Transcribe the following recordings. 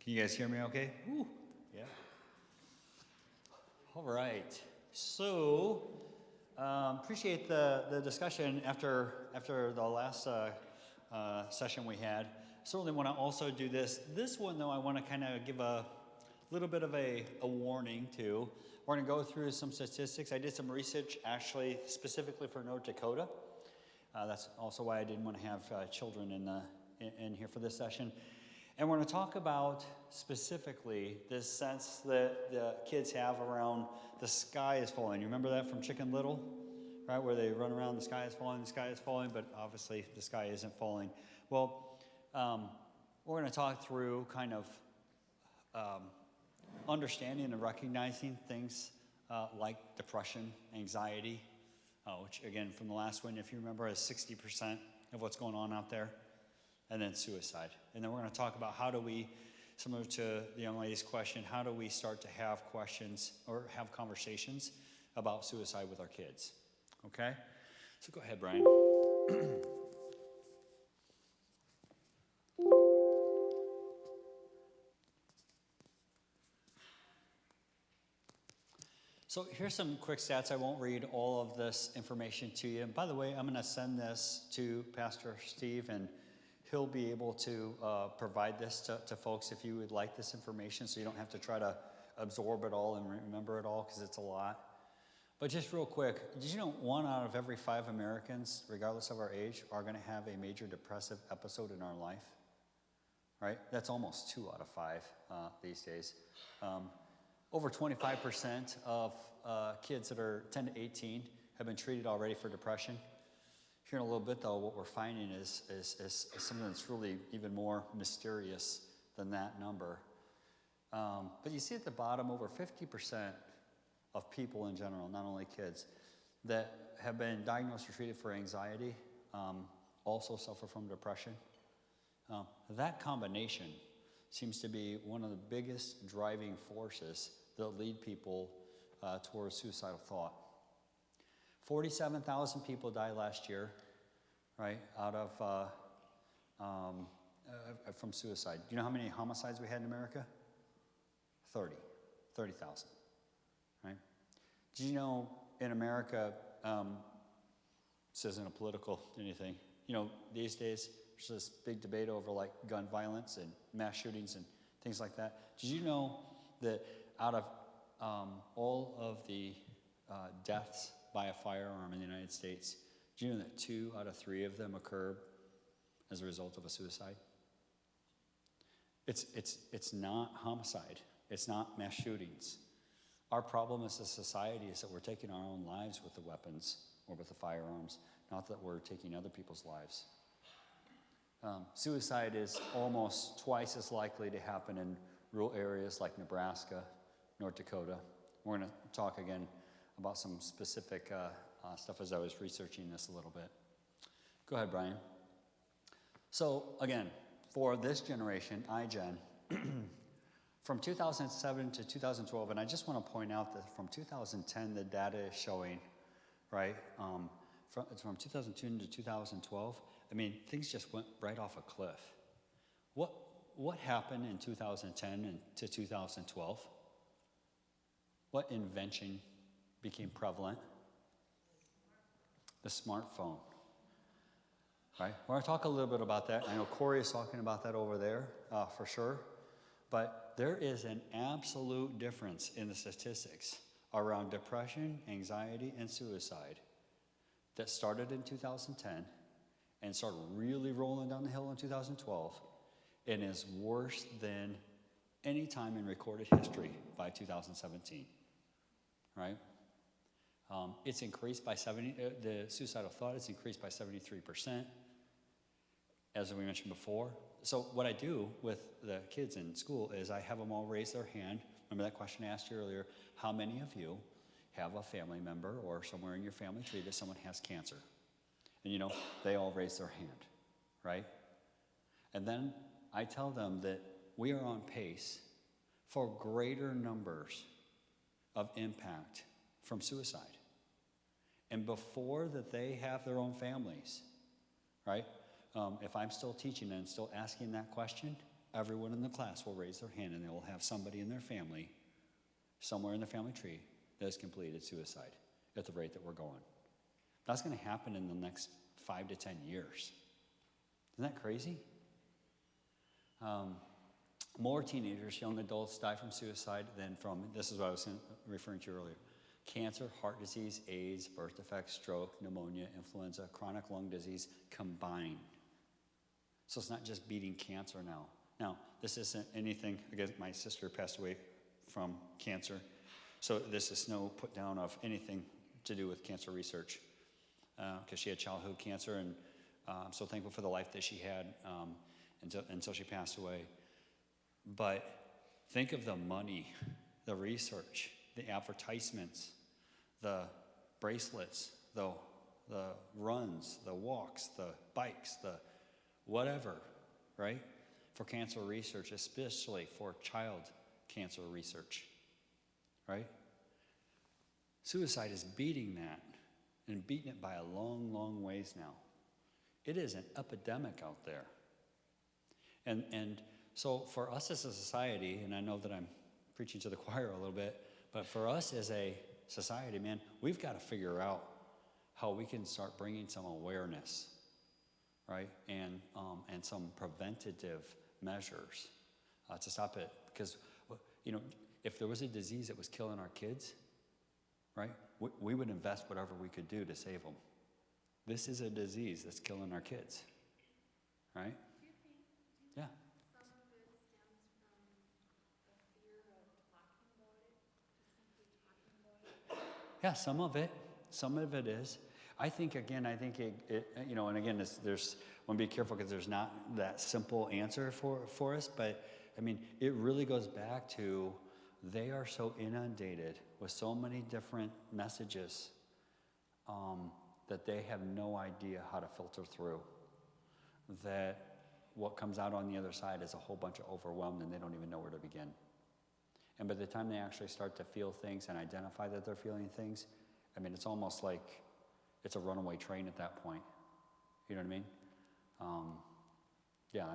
Can you guys hear me okay? Woo. Yeah. All right. So, appreciate the discussion after the last session we had. Certainly want to also do this. This one, though, I want to kind of give a little bit of a warning, too. We're going to go through some statistics. I did some research, actually, specifically for North Dakota. That's also why I didn't want to have children in here for this session. And we're going to talk about specifically this sense that the kids have around the sky is falling. You remember that from Chicken Little, right? Where they run around, the sky is falling, but obviously the sky isn't falling. Well, we're going to talk through kind of understanding and recognizing things like depression, anxiety, which again, from the last one, if you remember, is 60% of what's going on out there. And then suicide. And then we're going to talk about how do we, similar to the young lady's question, how do we start to have questions or have conversations about suicide with our kids? Okay? So go ahead, Brian. So here's some quick stats. I won't read all of this information to you. And by the way, I'm going to send this to Pastor Steve, and he'll be able to provide this to folks if you would like this information, so you don't have to try to absorb it all and remember it all, because it's a lot. But just real quick, did you know 1 out of every 5 Americans, regardless of our age, are going to have a major depressive episode in our life? Right? That's almost 2 out of 5 these days. Over 25% of kids that are 10 to 18 have been treated already for depression. Here in a little bit, though, what we're finding is something that's really even more mysterious than that number. But you see at the bottom, over 50% of people in general, not only kids, that have been diagnosed or treated for anxiety also suffer from depression. That combination seems to be one of the biggest driving forces that lead people towards suicidal thought. 47,000 people died last year, right, out of from suicide. Do you know how many homicides we had in America? 30,000, right? Did you know in America, this isn't a political anything, you know, these days there's this big debate over like gun violence and mass shootings and things like that. Did you know that out of all of the deaths by a firearm in the United States, do you know that 2 out of 3 of them occur as a result of a suicide? It's not homicide. It's not mass shootings. Our problem as a society is that we're taking our own lives with the weapons or with the firearms, not that we're taking other people's lives. Suicide is almost twice as likely to happen in rural areas like Nebraska, North Dakota. We're going to talk again about some specific stuff as I was researching this a little bit. Go ahead, Brian. So again, for this generation, iGen, from 2007 to 2012, and I just want to point out that from 2010, the data is showing, right, from 2002 to 2012, I mean, things just went right off a cliff. What happened in 2010 and to 2012? What invention became prevalent? The smartphone, right? We're going to talk a little bit about that. I know Corey is talking about that over there for sure. But there is an absolute difference in the statistics around depression, anxiety, and suicide that started in 2010 and started really rolling down the hill in 2012 and is worse than any time in recorded history by 2017, right? It's increased by the suicidal thought is increased by 73%, as we mentioned before. So what I do with the kids in school is I have them all raise their hand. Remember that question I asked you earlier? How many of you have a family member or somewhere in your family tree that someone has cancer? And you know, they all raise their hand, right? And then I tell them that we are on pace for greater numbers of impact from suicide. And before that they have their own families, right? If I'm still teaching and still asking that question, everyone in the class will raise their hand and they will have somebody in their family, somewhere in the family tree, that has completed suicide at the rate that we're going. That's going to happen in the next 5 to 10 years. Isn't that crazy? More teenagers, young adults die from suicide than from, this is what I was referring to earlier, cancer, heart disease, AIDS, birth defects, stroke, pneumonia, influenza, chronic lung disease combined. So it's not just beating cancer now. Now, this isn't anything, again, my sister passed away from cancer, so this is no put down of anything to do with cancer research, because she had childhood cancer, and I'm so thankful for the life that she had until she passed away. But think of the money, the research, the advertisements, the bracelets, the runs, the walks, the bikes, the whatever, right? For cancer research, especially for child cancer research, right? Suicide is beating that, and beating it by a long, long ways now. It is an epidemic out there. And so for us as a society, and I know that I'm preaching to the choir a little bit, but for us as a society, man, we've got to figure out how we can start bringing some awareness, right? And some preventative measures to stop it. Because, you know, if there was a disease that was killing our kids, right, we would invest whatever we could do to save them. This is a disease that's killing our kids, right? Yeah. Some of it stems from the fear of talking about it, just simply talking about it. Yeah, some of it is. I think it you know, and again, there's, I want to be careful because there's not that simple answer for us, but I mean, it really goes back to they are so inundated with so many different messages that they have no idea how to filter through. That what comes out on the other side is a whole bunch of overwhelmed and they don't even know where to begin. And by the time they actually start to feel things and identify that they're feeling things, I mean, it's almost like it's a runaway train at that point. You know what I mean? Yeah.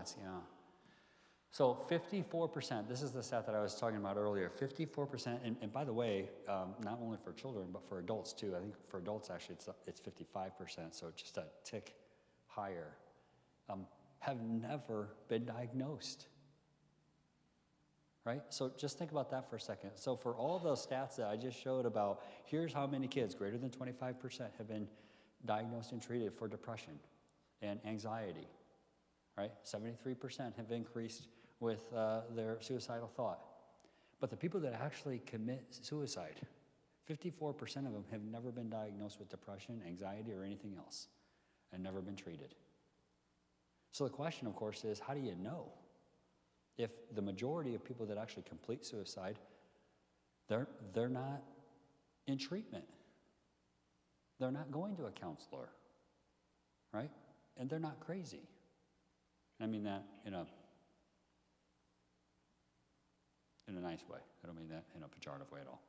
So 54%, this is the stat that I was talking about earlier, 54%, and by the way, not only for children, but for adults too. I think for adults, actually, it's 55%, so just a tick higher, have never been diagnosed. Right? So just think about that for a second. So for all those stats that I just showed about, here's how many kids, greater than 25%, have been diagnosed and treated for depression and anxiety. Right? 73% have increased with their suicidal thought. But the people that actually commit suicide, 54% of them have never been diagnosed with depression, anxiety, or anything else, and never been treated. So the question, of course, is how do you know? If the majority of people that actually complete suicide, they're not in treatment. They're not going to a counselor, right? And they're not crazy. I mean that in a nice way. I don't mean that in a pejorative way at all.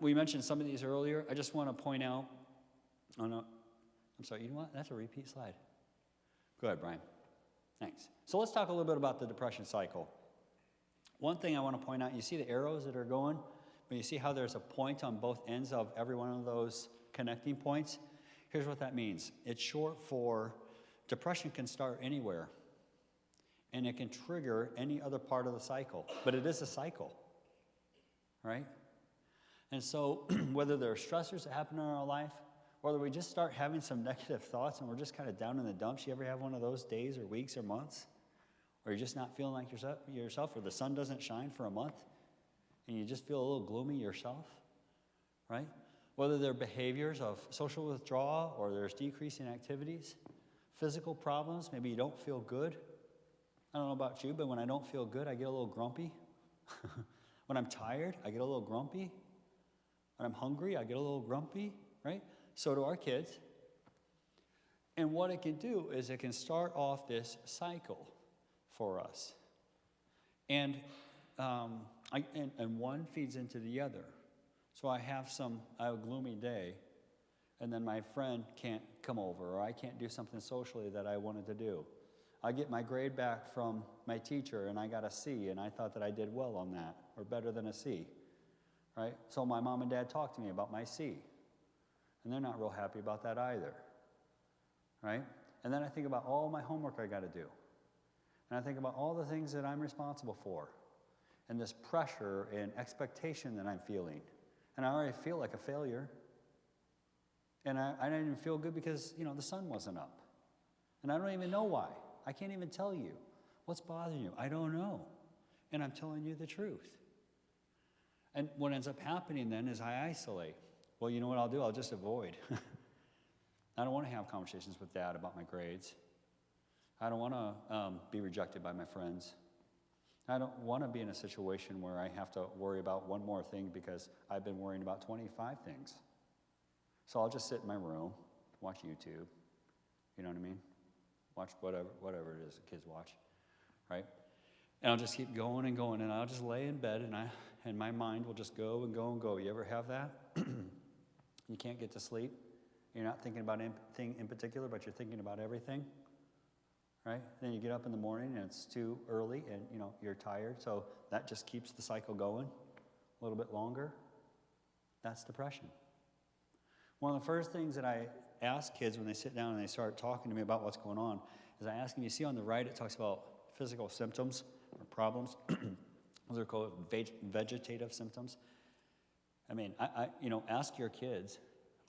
We mentioned some of these earlier. I just want to point out, oh no, I'm sorry, you know what? That's a repeat slide. Go ahead, Brian. Thanks. So let's talk a little bit about the depression cycle. One thing I want to point out, you see the arrows that are going, but you see how there's a point on both ends of every one of those connecting points? Here's what that means. It's short for depression can start anywhere, and it can trigger any other part of the cycle, but it is a cycle, right? And so whether there are stressors that happen in our life, whether we just start having some negative thoughts and we're just kind of down in the dumps, you ever have one of those days or weeks or months where you're just not feeling like yourself, or the sun doesn't shine for a month and you just feel a little gloomy yourself, right? Whether they're behaviors of social withdrawal or there's decreasing activities, physical problems, maybe you don't feel good. I don't know about you, but when I don't feel good, I get a little grumpy. When I'm tired, I get a little grumpy. When I'm hungry, I get a little grumpy, right? So do our kids. And what it can do is it can start off this cycle for us. And one feeds into the other. So I have a gloomy day, and then my friend can't come over, or I can't do something socially that I wanted to do. I get my grade back from my teacher, and I got a C, and I thought that I did well on that, or better than a C, right? So my mom and dad talk to me about my C, and they're not real happy about that either, right? And then I think about all my homework I got to do, and I think about all the things that I'm responsible for, and this pressure and expectation that I'm feeling, and I already feel like a failure, and I didn't even feel good because, the sun wasn't up, and I don't even know why. I can't even tell you. What's bothering you? I don't know. And I'm telling you the truth. And what ends up happening then is I isolate. Well, you know what I'll do? I'll just avoid. I don't want to have conversations with Dad about my grades. I don't want to be rejected by my friends. I don't want to be in a situation where I have to worry about one more thing because I've been worrying about 25 things. So I'll just sit in my room, watch YouTube. You know what I mean? Watch whatever it is the kids watch, right? And I'll just keep going and going, and I'll just lay in bed, and my mind will just go and go and go. You ever have that? You can't get to sleep. You're not thinking about anything in particular, but you're thinking about everything, right? Then you get up in the morning, and it's too early, and you're tired, so that just keeps the cycle going a little bit longer. That's depression. One of the first things that I ask kids when they sit down and they start talking to me about what's going on is I ask them, you see on the right it talks about physical symptoms or problems. Those are called vegetative symptoms. I mean, ask your kids,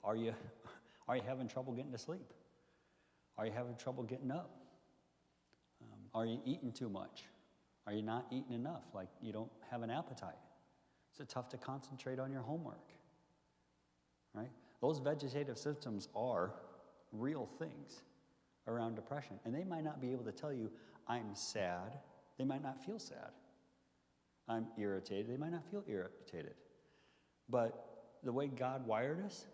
are you having trouble getting to sleep? Are you having trouble getting up? Are you eating too much? Are you not eating enough? Like you don't have an appetite? Is it tough to concentrate on your homework? Right? Those vegetative symptoms are real things around depression. And they might not be able to tell you, I'm sad. They might not feel sad. I'm irritated. They might not feel irritated. But the way God wired us,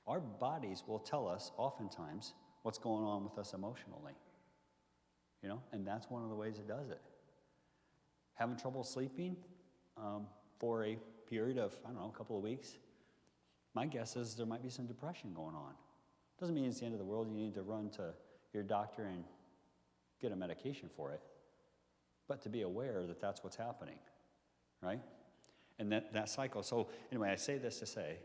our bodies will tell us oftentimes what's going on with us emotionally. And that's one of the ways it does it. Having trouble sleeping for a period of, a couple of weeks, my guess is there might be some depression going on. Doesn't mean it's the end of the world. You need to run to your doctor and get a medication for it. But to be aware that that's what's happening, right? And that cycle. So anyway, I say this to say,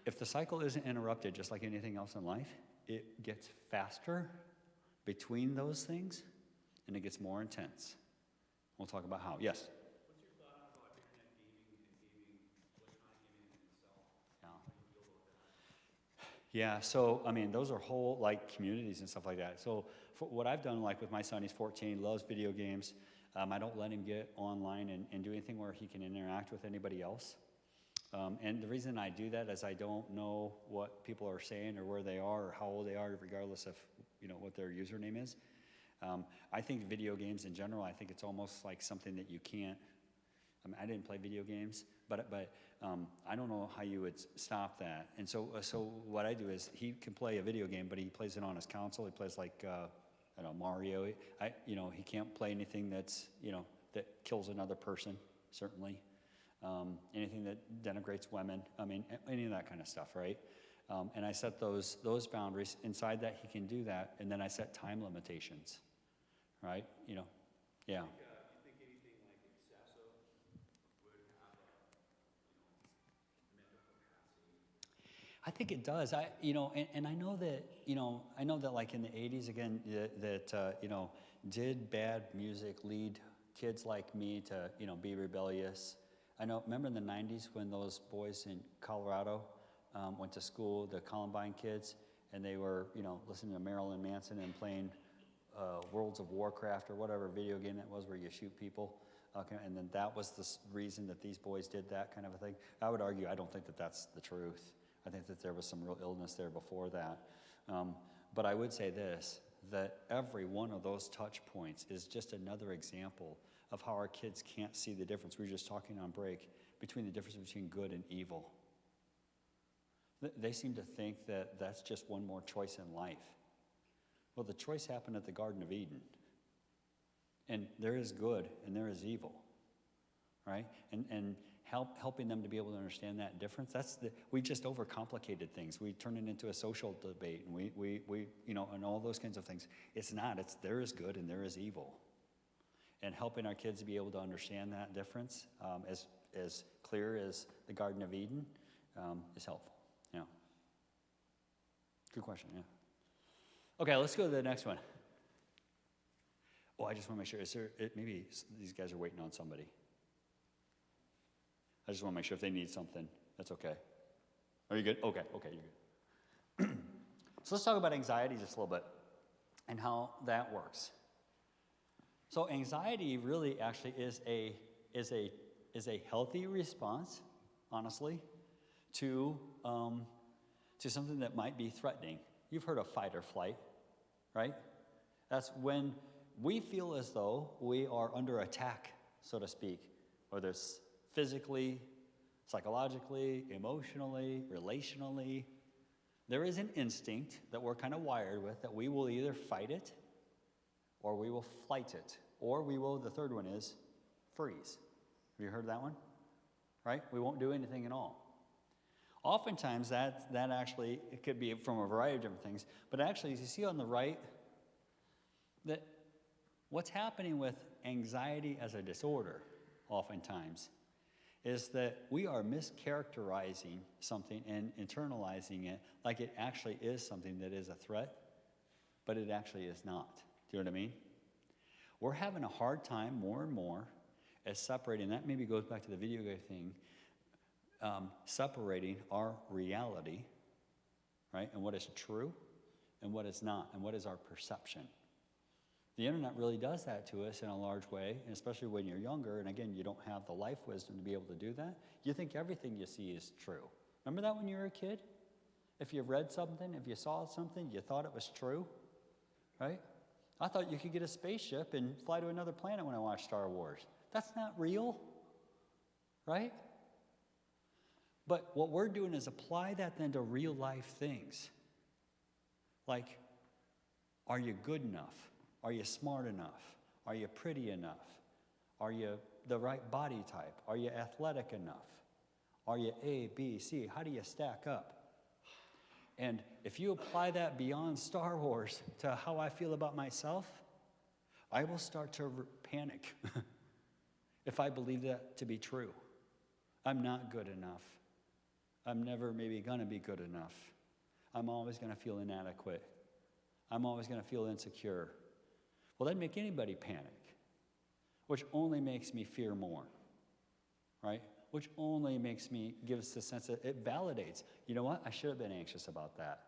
if the cycle isn't interrupted, just like anything else in life, it gets faster between those things, and it gets more intense. We'll talk about how. Yes? What's your thought about internet gaming and gaming, electronic gaming in itself? Yeah. How do you feel about that? Yeah, so, those are whole, communities and stuff like that. So, for what I've done, with my son, he's 14, loves video games. I don't let him get online and do anything where he can interact with anybody else. And the reason I do that is I don't know what people are saying or where they are or how old they are, regardless of, what their username is. I think video games in general, I think it's almost like something that you can't, I didn't play video games, but I don't know how you would stop that. And so what I do is he can play a video game, but he plays it on his console. He plays Mario. He can't play anything that's, that kills another person, certainly. Anything that denigrates women. Any of that kind of stuff, right? And I set those boundaries. Inside that, he can do that. And then I set time limitations, right? Yeah. You think anything like excessive would have a, mental capacity? I think it does. And I know that like in the 80s, again, did bad music lead kids like me to, be rebellious? Remember in the 90s when those boys in Colorado went to school, the Columbine kids, and they were, listening to Marilyn Manson and playing Worlds of Warcraft or whatever video game that was where you shoot people. And then that was the reason that these boys did that kind of a thing. I would argue, I don't think that that's the truth. I think that there was some real illness there before that. But I would say this, that every one of those touch points is just another example of how our kids can't see the difference. We were just talking on break between the difference between good and evil. They seem to think that that's just one more choice in life. Well, the choice happened at the Garden of Eden. And there is good and there is evil, right? And helping them to be able to understand that difference. We just overcomplicated things. We turn it into a social debate, and we and all those kinds of things. It's not. It's there is good and there is evil. And helping our kids be able to understand that difference as clear as the Garden of Eden is helpful. Yeah. Good question, yeah. Okay, let's go to the next one. Oh, I just want to make sure, maybe these guys are waiting on somebody. I just want to make sure if they need something, that's okay. Are you good? Okay, you're good. So let's talk about anxiety just a little bit and how that works. So anxiety really actually is a healthy response, honestly, to something that might be threatening. You've heard of fight or flight, right? That's when we feel as though we are under attack, so to speak, whether it's physically, psychologically, emotionally, relationally. There is an instinct that we're kind of wired with that we will either fight it or we will flight it, or we will, the third one is freeze. Have you heard that one? Right? We won't do anything at all. Oftentimes that actually, it could be from a variety of different things, but actually, as you see on the right, that what's happening with anxiety as a disorder, oftentimes, is that we are mischaracterizing something and internalizing it like it actually is something that is a threat, but it actually is not. Do you know what I mean? We're having a hard time more and more as separating, that maybe goes back to the video game thing, separating our reality, right, and what is true and what is not, and what is our perception. The internet really does that to us in a large way, and especially when you're younger, and again, you don't have the life wisdom to be able to do that. You think everything you see is true. Remember that when you were a kid? If you read something, if you saw something, you thought it was true, right? I thought you could get a spaceship and fly to another planet when I watched Star Wars. That's not real, right? But what we're doing is apply that then to real life things. Like, are you good enough? Are you smart enough? Are you pretty enough? Are you the right body type? Are you athletic enough? Are you A, B, C? How do you stack up? And if you apply that beyond Star Wars to how I feel about myself, I will start to panic if I believe that to be true. I'm not good enough. I'm never maybe going to be good enough. I'm always going to feel inadequate. I'm always going to feel insecure. Well, that'd make anybody panic, which only makes me fear more, right? Which only gives the sense that it validates. You know what? I should have been anxious about that.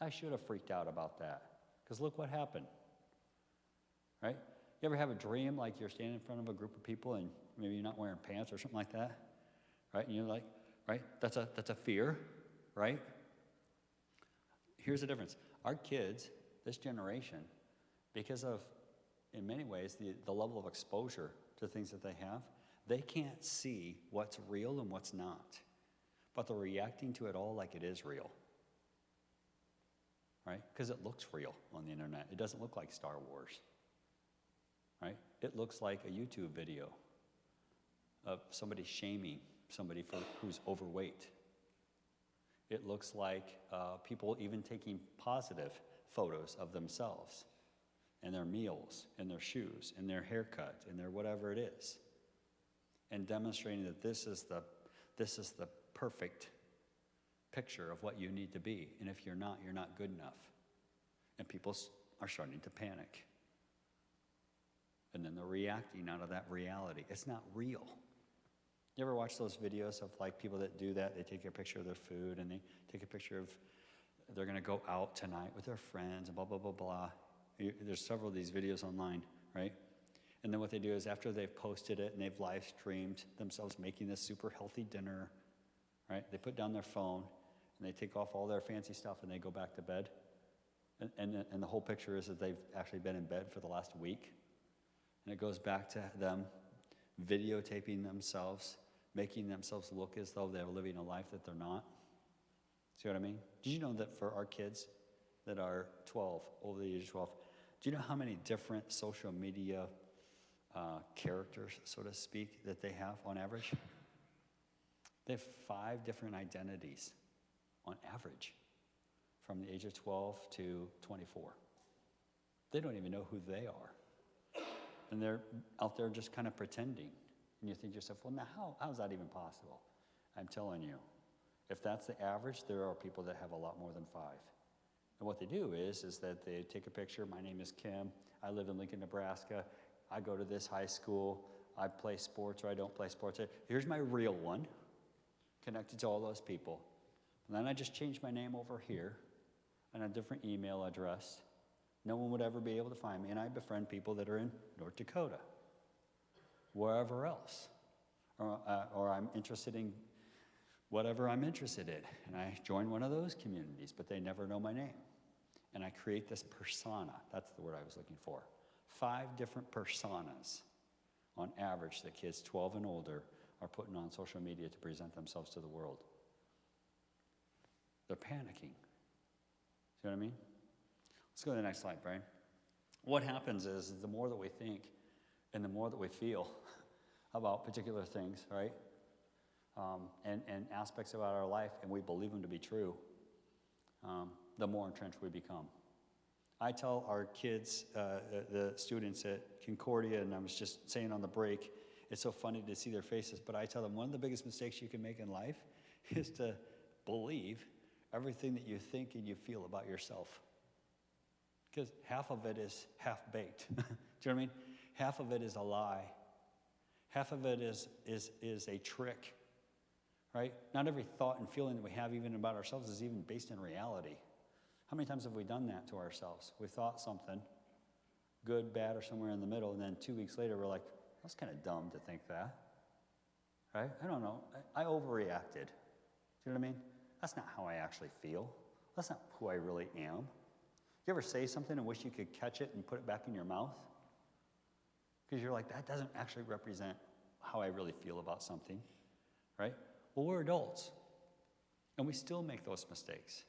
I should have freaked out about that. Because look what happened, right? You ever have a dream like you're standing in front of a group of people and maybe you're not wearing pants or something like that, right? And you're like, right? That's a fear, right? Here's the difference. Our kids, this generation, because of, in many ways, the level of exposure to things that they have, they can't see what's real and what's not. But they're reacting to it all like it is real. Right? Because it looks real on the internet. It doesn't look like Star Wars. Right? It looks like a YouTube video of somebody shaming somebody who's overweight. It looks like people even taking positive photos of themselves and their meals and their shoes and their haircut and their whatever it is, and demonstrating that this is the perfect picture of what you need to be. And if you're not good enough. And people are starting to panic. And then they're reacting out of that reality. It's not real. You ever watch those videos of like people that do that? They take a picture of their food and they take a picture of they're going to go out tonight with their friends and blah, blah, blah, blah. There's several of these videos online, right? And then what they do is after they've posted it and they've live streamed themselves making this super healthy dinner, right? They put down their phone and they take off all their fancy stuff and they go back to bed. And the whole picture is that they've actually been in bed for the last week. And it goes back to them videotaping themselves, making themselves look as though they're living a life that they're not. See what I mean? Did you know that for our kids that are 12, over the age of 12, do you know how many different social media characters, so to speak, that they have on average. They have 5 different identities on average from the age of 12 to 24. They don't even know who they are. And they're out there just kind of pretending. And you think to yourself, well, now how is that even possible? I'm telling you, if that's the average, there are people that have a lot more than 5. And what they do is that they take a picture. My name is Kim. I live in Lincoln, Nebraska. I go to this high school. I play sports or I don't play sports. Here's my real one, connected to all those people. And then I just changed my name over here and a different email address. No one would ever be able to find me. And I befriend people that are in North Dakota, wherever else. Or I'm interested in whatever I'm interested in. And I join one of those communities, but they never know my name. And I create this persona. That's the word I was looking for. 5 different personas on average that kids 12 and older are putting on social media to present themselves to the world. They're panicking. See what I mean? Let's go to the next slide, Brian. What happens is the more that we think and the more that we feel about particular things, right? And aspects about our life, and we believe them to be true, the more entrenched we become. I tell our kids, the students at Concordia, and I was just saying on the break, it's so funny to see their faces, but I tell them one of the biggest mistakes you can make in life is to believe everything that you think and you feel about yourself. Because half of it is half-baked. Do you know what I mean? Half of it is a lie. Half of it is a trick, right? Not every thought and feeling that we have even about ourselves is even based in reality. How many times have we done that to ourselves? We thought something, good, bad, or somewhere in the middle, and then 2 weeks later we're like, that's kind of dumb to think that, right? I don't know. I overreacted. Do you know what I mean? That's not how I actually feel. That's not who I really am. You ever say something and wish you could catch it and put it back in your mouth? Because you're like, that doesn't actually represent how I really feel about something, right? Well, we're adults, and we still make those mistakes.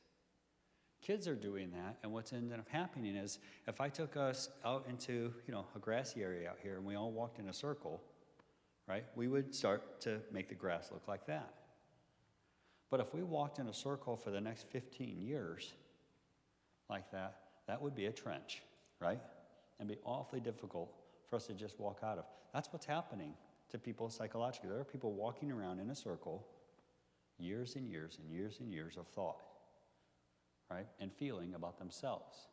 Kids are doing that, and what's ended up happening is if I took us out into, a grassy area out here and we all walked in a circle, right, we would start to make the grass look like that. But if we walked in a circle for the next 15 years like that, that would be a trench, right? And be awfully difficult for us to just walk out of. That's what's happening to people psychologically. There are people walking around in a circle years and years and years and years of thought, right, and feeling about themselves.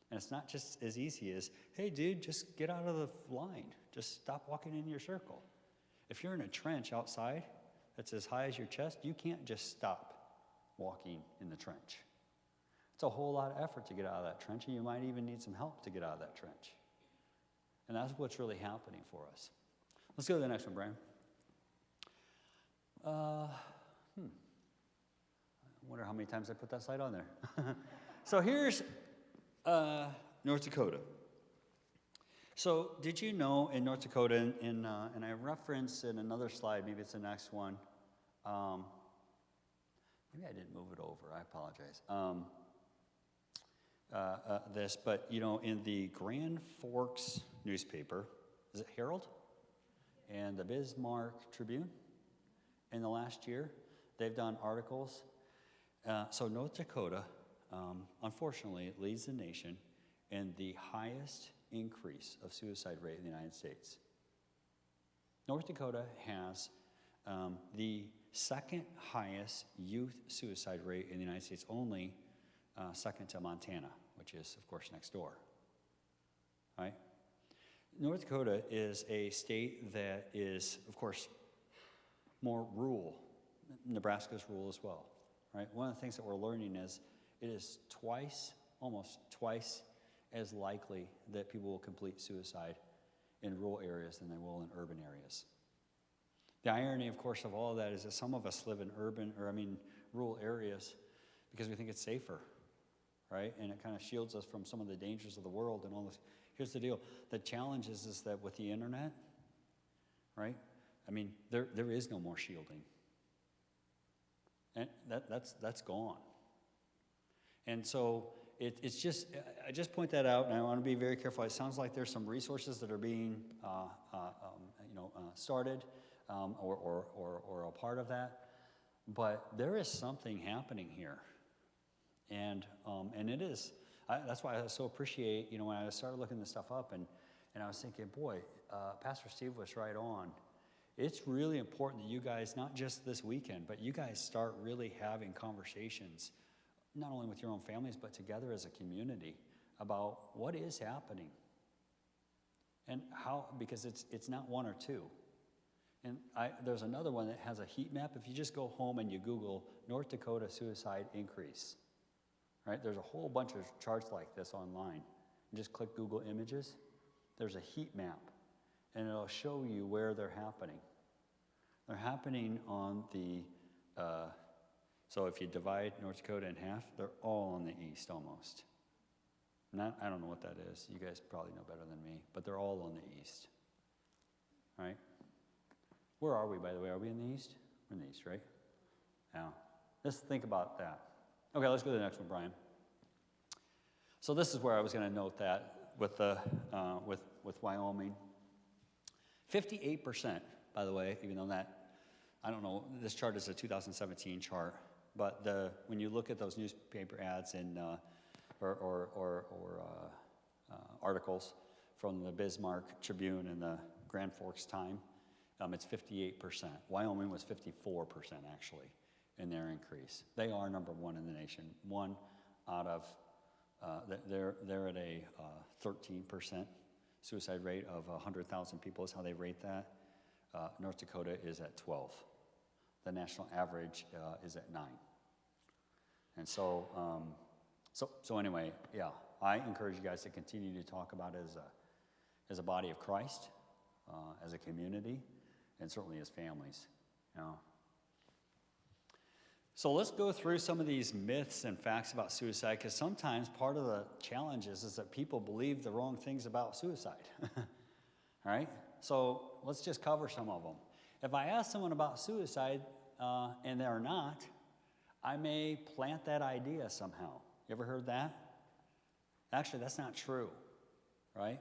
And it's not just as easy as, hey, dude, just get out of the line. Just stop walking in your circle. If you're in a trench outside that's as high as your chest, you can't just stop walking in the trench. It's a whole lot of effort to get out of that trench, and you might even need some help to get out of that trench. And that's what's really happening for us. Let's go to the next one, Brian. I wonder how many times I put that slide on there. So here's North Dakota. So did you know in North Dakota, and I referenced in another slide, maybe it's the next one. Maybe I didn't move it over. I apologize. But in the Grand Forks newspaper, is it Herald? And the Bismarck Tribune, in the last year, they've done articles. So North Dakota, unfortunately, leads the nation in the highest increase of suicide rate in the United States. North Dakota has the second highest youth suicide rate in the United States, only second to Montana, which is, of course, next door. Right? North Dakota is a state that is, of course, more rural. Nebraska's rural as well. Right? One of the things that we're learning is it is almost twice as likely that people will complete suicide in rural areas than they will in urban areas. The irony, of course, of all of that is that some of us live in rural areas because we think it's safer, right? And it kind of shields us from some of the dangers of the world and all this. Here's the deal. The challenge is that with the internet, right? There is no more shielding. And that's gone. And so it's just, I just point that out, and I want to be very careful. It sounds like there's some resources that are being, started, or a part of that. But there is something happening here, and it is. That's why I so appreciate, when I started looking this stuff up, and I was thinking, boy, Pastor Steve was right on. It's really important that you guys, not just this weekend, but you guys start really having conversations, not only with your own families, but together as a community about what is happening and how, because it's not one or two. And there's another one that has a heat map. If you just go home and you Google North Dakota suicide increase, right? There's a whole bunch of charts like this online. You just click Google Images. There's a heat map, and it'll show you where they're happening. They're happening on the, so if you divide North Dakota in half, they're all on the east almost. I don't know what that is. You guys probably know better than me, but they're all on the east, right? Where are we, by the way? Are we in the east? We're in the east, right? Now, let's think about that. Okay, let's go to the next one, Brian. So this is where I was going to note that with the with Wyoming. 58%, by the way, even though that, I don't know, this chart is a 2017 chart, but when you look at those newspaper ads and articles from the Bismarck Tribune and the Grand Forks Time, it's 58%. Wyoming was 54% actually in their increase. They are number one in the nation. One out of they're at a 13% suicide rate of 100,000 people is how they rate that. North Dakota is at 12. The national average is at 9. And so anyway, yeah, I encourage you guys to continue to talk about it as a body of Christ, as a community, and certainly as families. So let's go through some of these myths and facts about suicide, because sometimes part of the challenge is that people believe the wrong things about suicide. All right? So let's just cover some of them. If I ask someone about suicide and they're not, I may plant that idea somehow. You ever heard that? Actually, that's not true, right?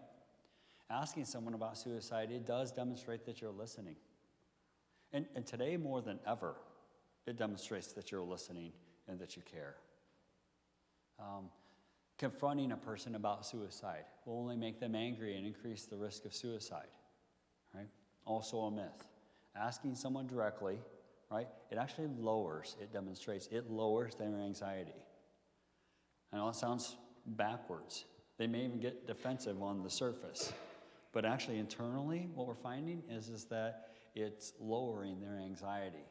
Asking someone about suicide, it does demonstrate that you're listening. And today more than ever, it demonstrates that you're listening and that you care. Confronting a person about suicide will only make them angry and increase the risk of suicide, right? Also a myth. Asking someone directly, right? It actually lowers their anxiety. I know it sounds backwards. They may even get defensive on the surface. But actually internally, what we're finding is that it's lowering their anxiety.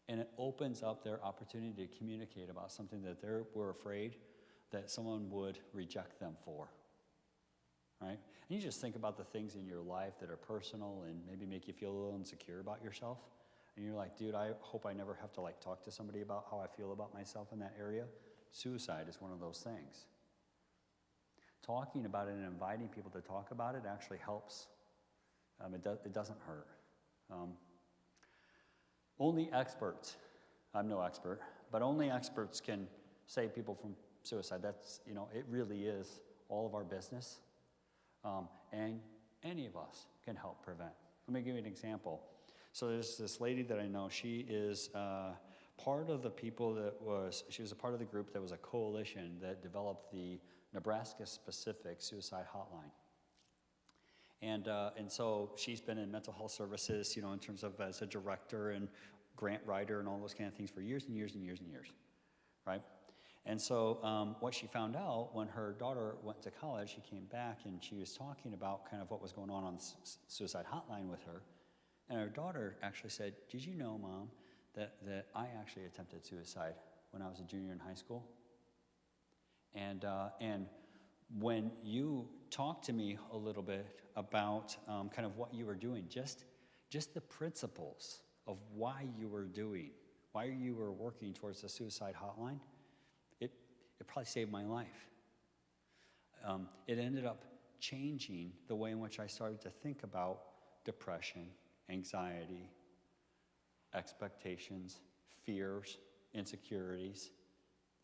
And it opens up their opportunity to communicate about something that we're afraid that someone would reject them for, right? And you just think about the things in your life that are personal and maybe make you feel a little insecure about yourself. And you're like, dude, I hope I never have to talk to somebody about how I feel about myself in that area. Suicide is one of those things. Talking about it and inviting people to talk about it actually helps. It doesn't hurt. Only experts, I'm no expert, but only experts can save people from suicide. That's, it really is all of our business. And any of us can help prevent. Let me give you an example. So there's this lady that I know. She is part of the people she was a part of the group that was a coalition that developed the Nebraska-specific suicide hotline. And so she's been in mental health services, in terms of as a director and grant writer and all those kind of things for years and years and years and years, right? And so what she found out when her daughter went to college, she came back and she was talking about kind of what was going on the suicide hotline with her. And her daughter actually said, did you know, Mom, that I actually attempted suicide when I was a junior in high school? And when you talked to me a little bit about kind of what you were doing, just the principles of why you were working towards the suicide hotline, it probably saved my life. It ended up changing the way in which I started to think about depression, anxiety, expectations, fears, insecurities,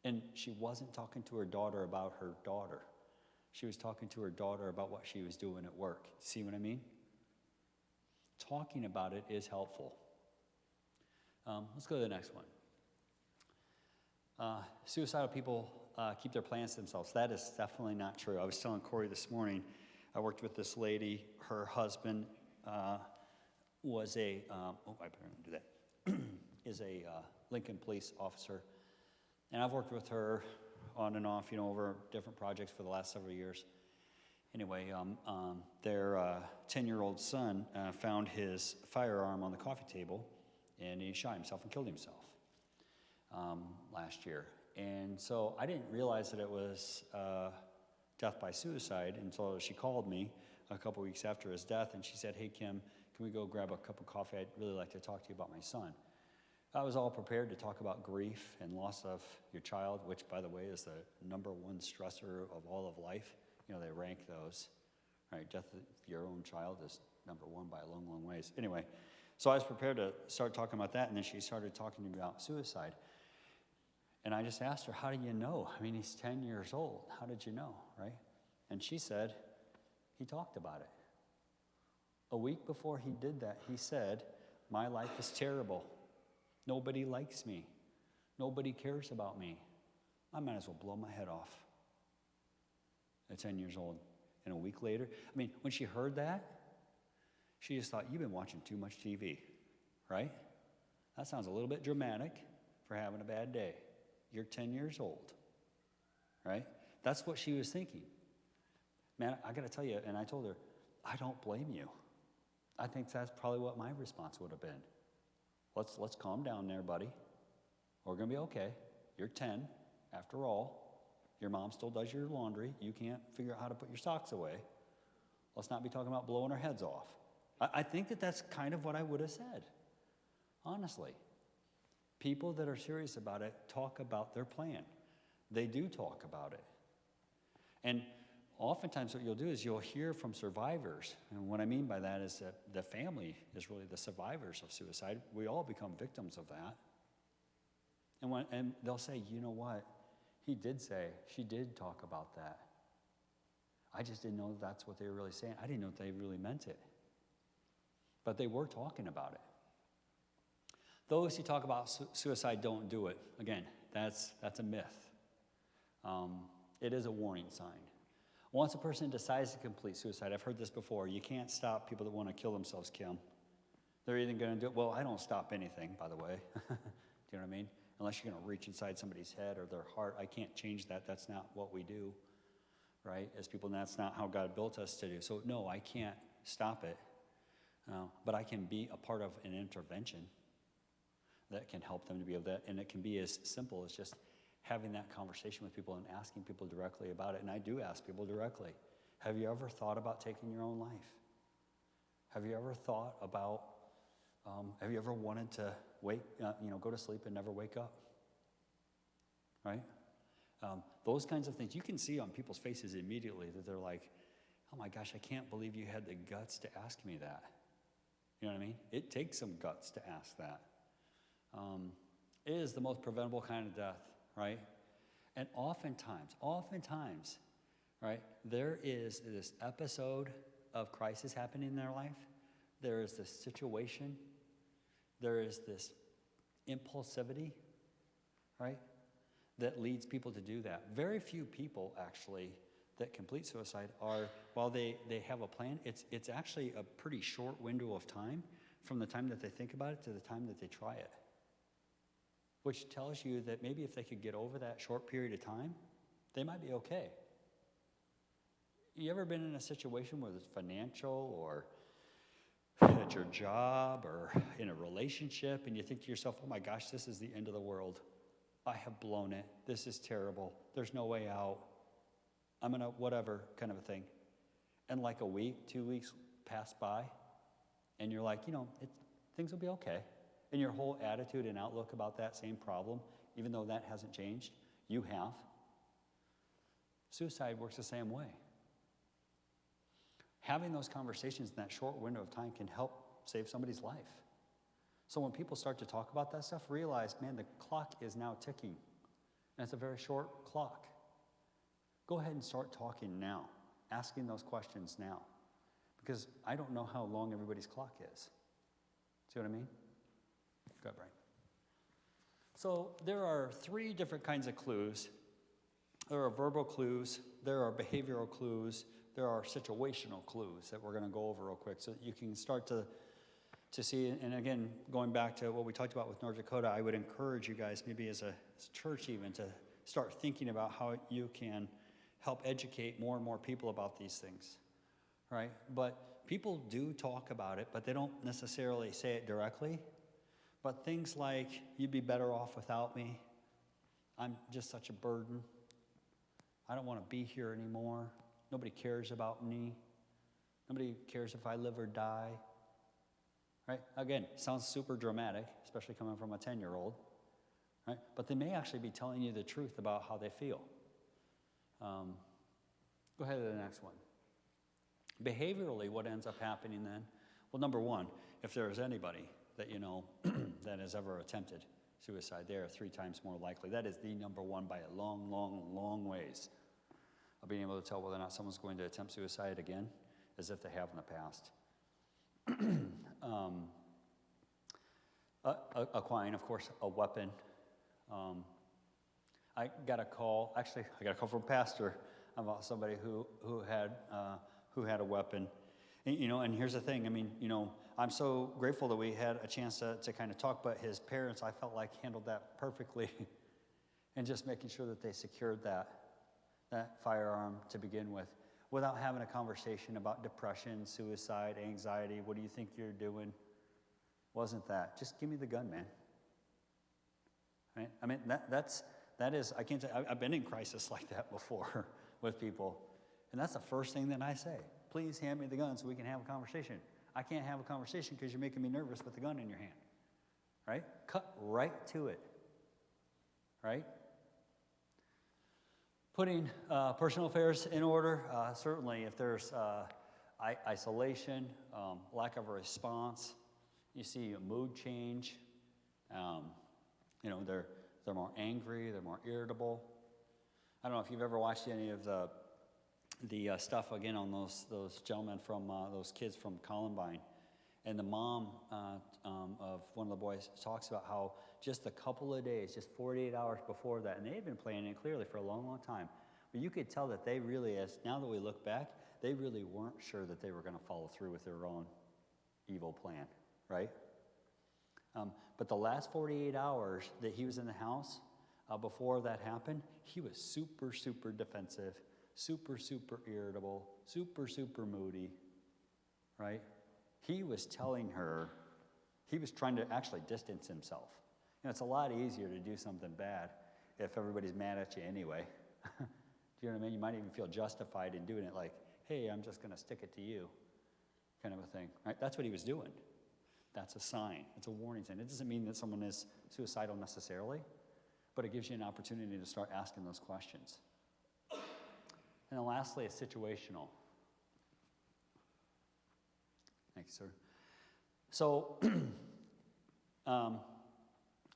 And she wasn't talking to her daughter about her daughter. She was talking to her daughter about what she was doing at work. See what I mean? Talking about it is helpful. Let's go to the next one. Suicidal people keep their plans to themselves. That is definitely not true. I was telling Corey this morning, I worked with this lady. Her husband was I better not do that, is a Lincoln police officer. And I've worked with her on and off, over different projects for the last several years. Anyway, their 10-year-old son found his firearm on the coffee table, and he shot himself and killed himself last year. And so I didn't realize that it was death by suicide until she called me a couple weeks after his death, and she said, "Hey, Kim, can we go grab a cup of coffee? I'd really like to talk to you about my son." I was all prepared to talk about grief and loss of your child, which, by the way, is the number one stressor of all of life. They rank those, right? Death of your own child is number one by a long, long ways. Anyway, so I was prepared to start talking about that, and then she started talking to me about suicide. And I just asked her, "How do you know? I mean, he's 10 years old. How did you know, right?" And she said, "He talked about it. A week before he did that, he said, 'My life is terrible. Nobody likes me. Nobody cares about me. I might as well blow my head off.'" At 10 years old. And a week later, when she heard that, she just thought, "You've been watching too much TV," right? That sounds a little bit dramatic for having a bad day. You're 10 years old, right? That's what she was thinking. Man, I got to tell you, and I told her, I don't blame you. I think that's probably what my response would have been. Let's calm down there, buddy. We're going to be okay. You're 10, after all. Your mom still does your laundry. You can't figure out how to put your socks away. Let's not be talking about blowing our heads off. I think that's kind of what I would have said, honestly. People that are serious about it talk about their plan. They do talk about it. And oftentimes what you'll do is you'll hear from survivors. And what I mean by that is that the family is really the survivors of suicide. We all become victims of that. And they'll say, "You know what? He did say, she did talk about that. I just didn't know that's what they were really saying. I didn't know they really meant it." But they were talking about it. Those who talk about suicide don't do it. Again, that's a myth. It is a warning sign. Once a person decides to complete suicide, I've heard this before, you can't stop people that want to kill themselves, Kim. They're either going to do it. Well, I don't stop anything, by the way. Do you know what I mean? Unless you're going to reach inside somebody's head or their heart. I can't change that. That's not what we do, right? As people, that's not how God built us to do. So, no, I can't stop it. But I can be a part of an intervention that can help them to be able to, and it can be as simple as just having that conversation with people and asking people directly about it. And I do ask people directly, have you ever thought about taking your own life? Have you ever thought about, have you ever wanted to go to sleep and never wake up? Right? Those kinds of things. You can see on people's faces immediately that they're like, "Oh my gosh, I can't believe you had the guts to ask me that." You know what I mean? It takes some guts to ask that. It is the most preventable kind of death, right? And oftentimes, right, there is this episode of crisis happening in their life. There is this situation. There is this impulsivity, right, that leads people to do that. Very few people, actually, that complete suicide are, while they have a plan, it's actually a pretty short window of time from the time that they think about it to the time that they try it. Which tells you that maybe if they could get over that short period of time, they might be okay. You ever been in a situation where it's financial or at your job or in a relationship and you think to yourself, "Oh my gosh, this is the end of the world. I have blown it. This is terrible. There's no way out. I'm gonna whatever," kind of a thing. And like a week, 2 weeks pass by and you're like, things will be okay. And your whole attitude and outlook about that same problem, even though that hasn't changed, you have. Suicide works the same way. Having those conversations in that short window of time can help save somebody's life. So when people start to talk about that stuff, realize, man, the clock is now ticking. And it's a very short clock. Go ahead and start talking now, asking those questions now. Because I don't know how long everybody's clock is. See what I mean? Go ahead, Brian. So there are 3 different kinds of clues. There are verbal clues, there are behavioral clues, there are situational clues that we're going to go over real quick so that you can start to see. And again, going back to what we talked about with North Dakota, I would encourage you guys, maybe as a church even, to start thinking about how you can help educate more and more people about these things, right? But people do talk about it, but they don't necessarily say it directly. But things like, you'd be better off without me, I'm just such a burden, I don't want to be here anymore, nobody cares about me, nobody cares if I live or die, right? Again, sounds super dramatic, especially coming from a 10-year-old, right? But they may actually be telling you the truth about how they feel. Go ahead to the next one. Behaviorally, what ends up happening then? Well, number one, if there is anybody that you know that has ever attempted suicide, they are 3 times more likely. That is the number one by a long, long, long ways of being able to tell whether or not someone's going to attempt suicide again, as if they have in the past. Acquiring, of course, a weapon. I got a call from a pastor about somebody who had a weapon. And, and here's the thing, I mean, I'm so grateful that we had a chance to kind of talk, but his parents, I felt like, handled that perfectly and just making sure that they secured that firearm to begin with without having a conversation about depression, suicide, anxiety. What do you think you're doing? Wasn't that. Just give me the gun, man. Right? I mean, that is, I can't tell you, I've been in crisis like that before with people, and that's the first thing that I say. Please hand me the gun so we can have a conversation. I can't have a conversation because you're making me nervous with the gun in your hand, right? Cut right to it, right? Putting personal affairs in order, certainly if there's isolation, lack of a response, you see a mood change, they're more angry, they're more irritable. I don't know if you've ever watched any of the stuff again on those gentlemen from those kids from Columbine, and the mom of one of the boys talks about how just a couple of days, just 48 hours before that, and they had been planning it clearly for a long, long time, but you could tell that they really, now that we look back, they really weren't sure that they were going to follow through with their own evil plan, right? But the last 48 hours that he was in the house before that happened, he was super, super defensive, super, super irritable, super, super moody, right? He was telling her, he was trying to actually distance himself. It's a lot easier to do something bad if everybody's mad at you anyway. Do you know what I mean? You might even feel justified in doing it like, hey, I'm just going to stick it to you, kind of a thing, right? That's what he was doing. That's a sign. It's a warning sign. It doesn't mean that someone is suicidal necessarily, but it gives you an opportunity to start asking those questions. And then lastly, it's situational. Thank you, sir. So,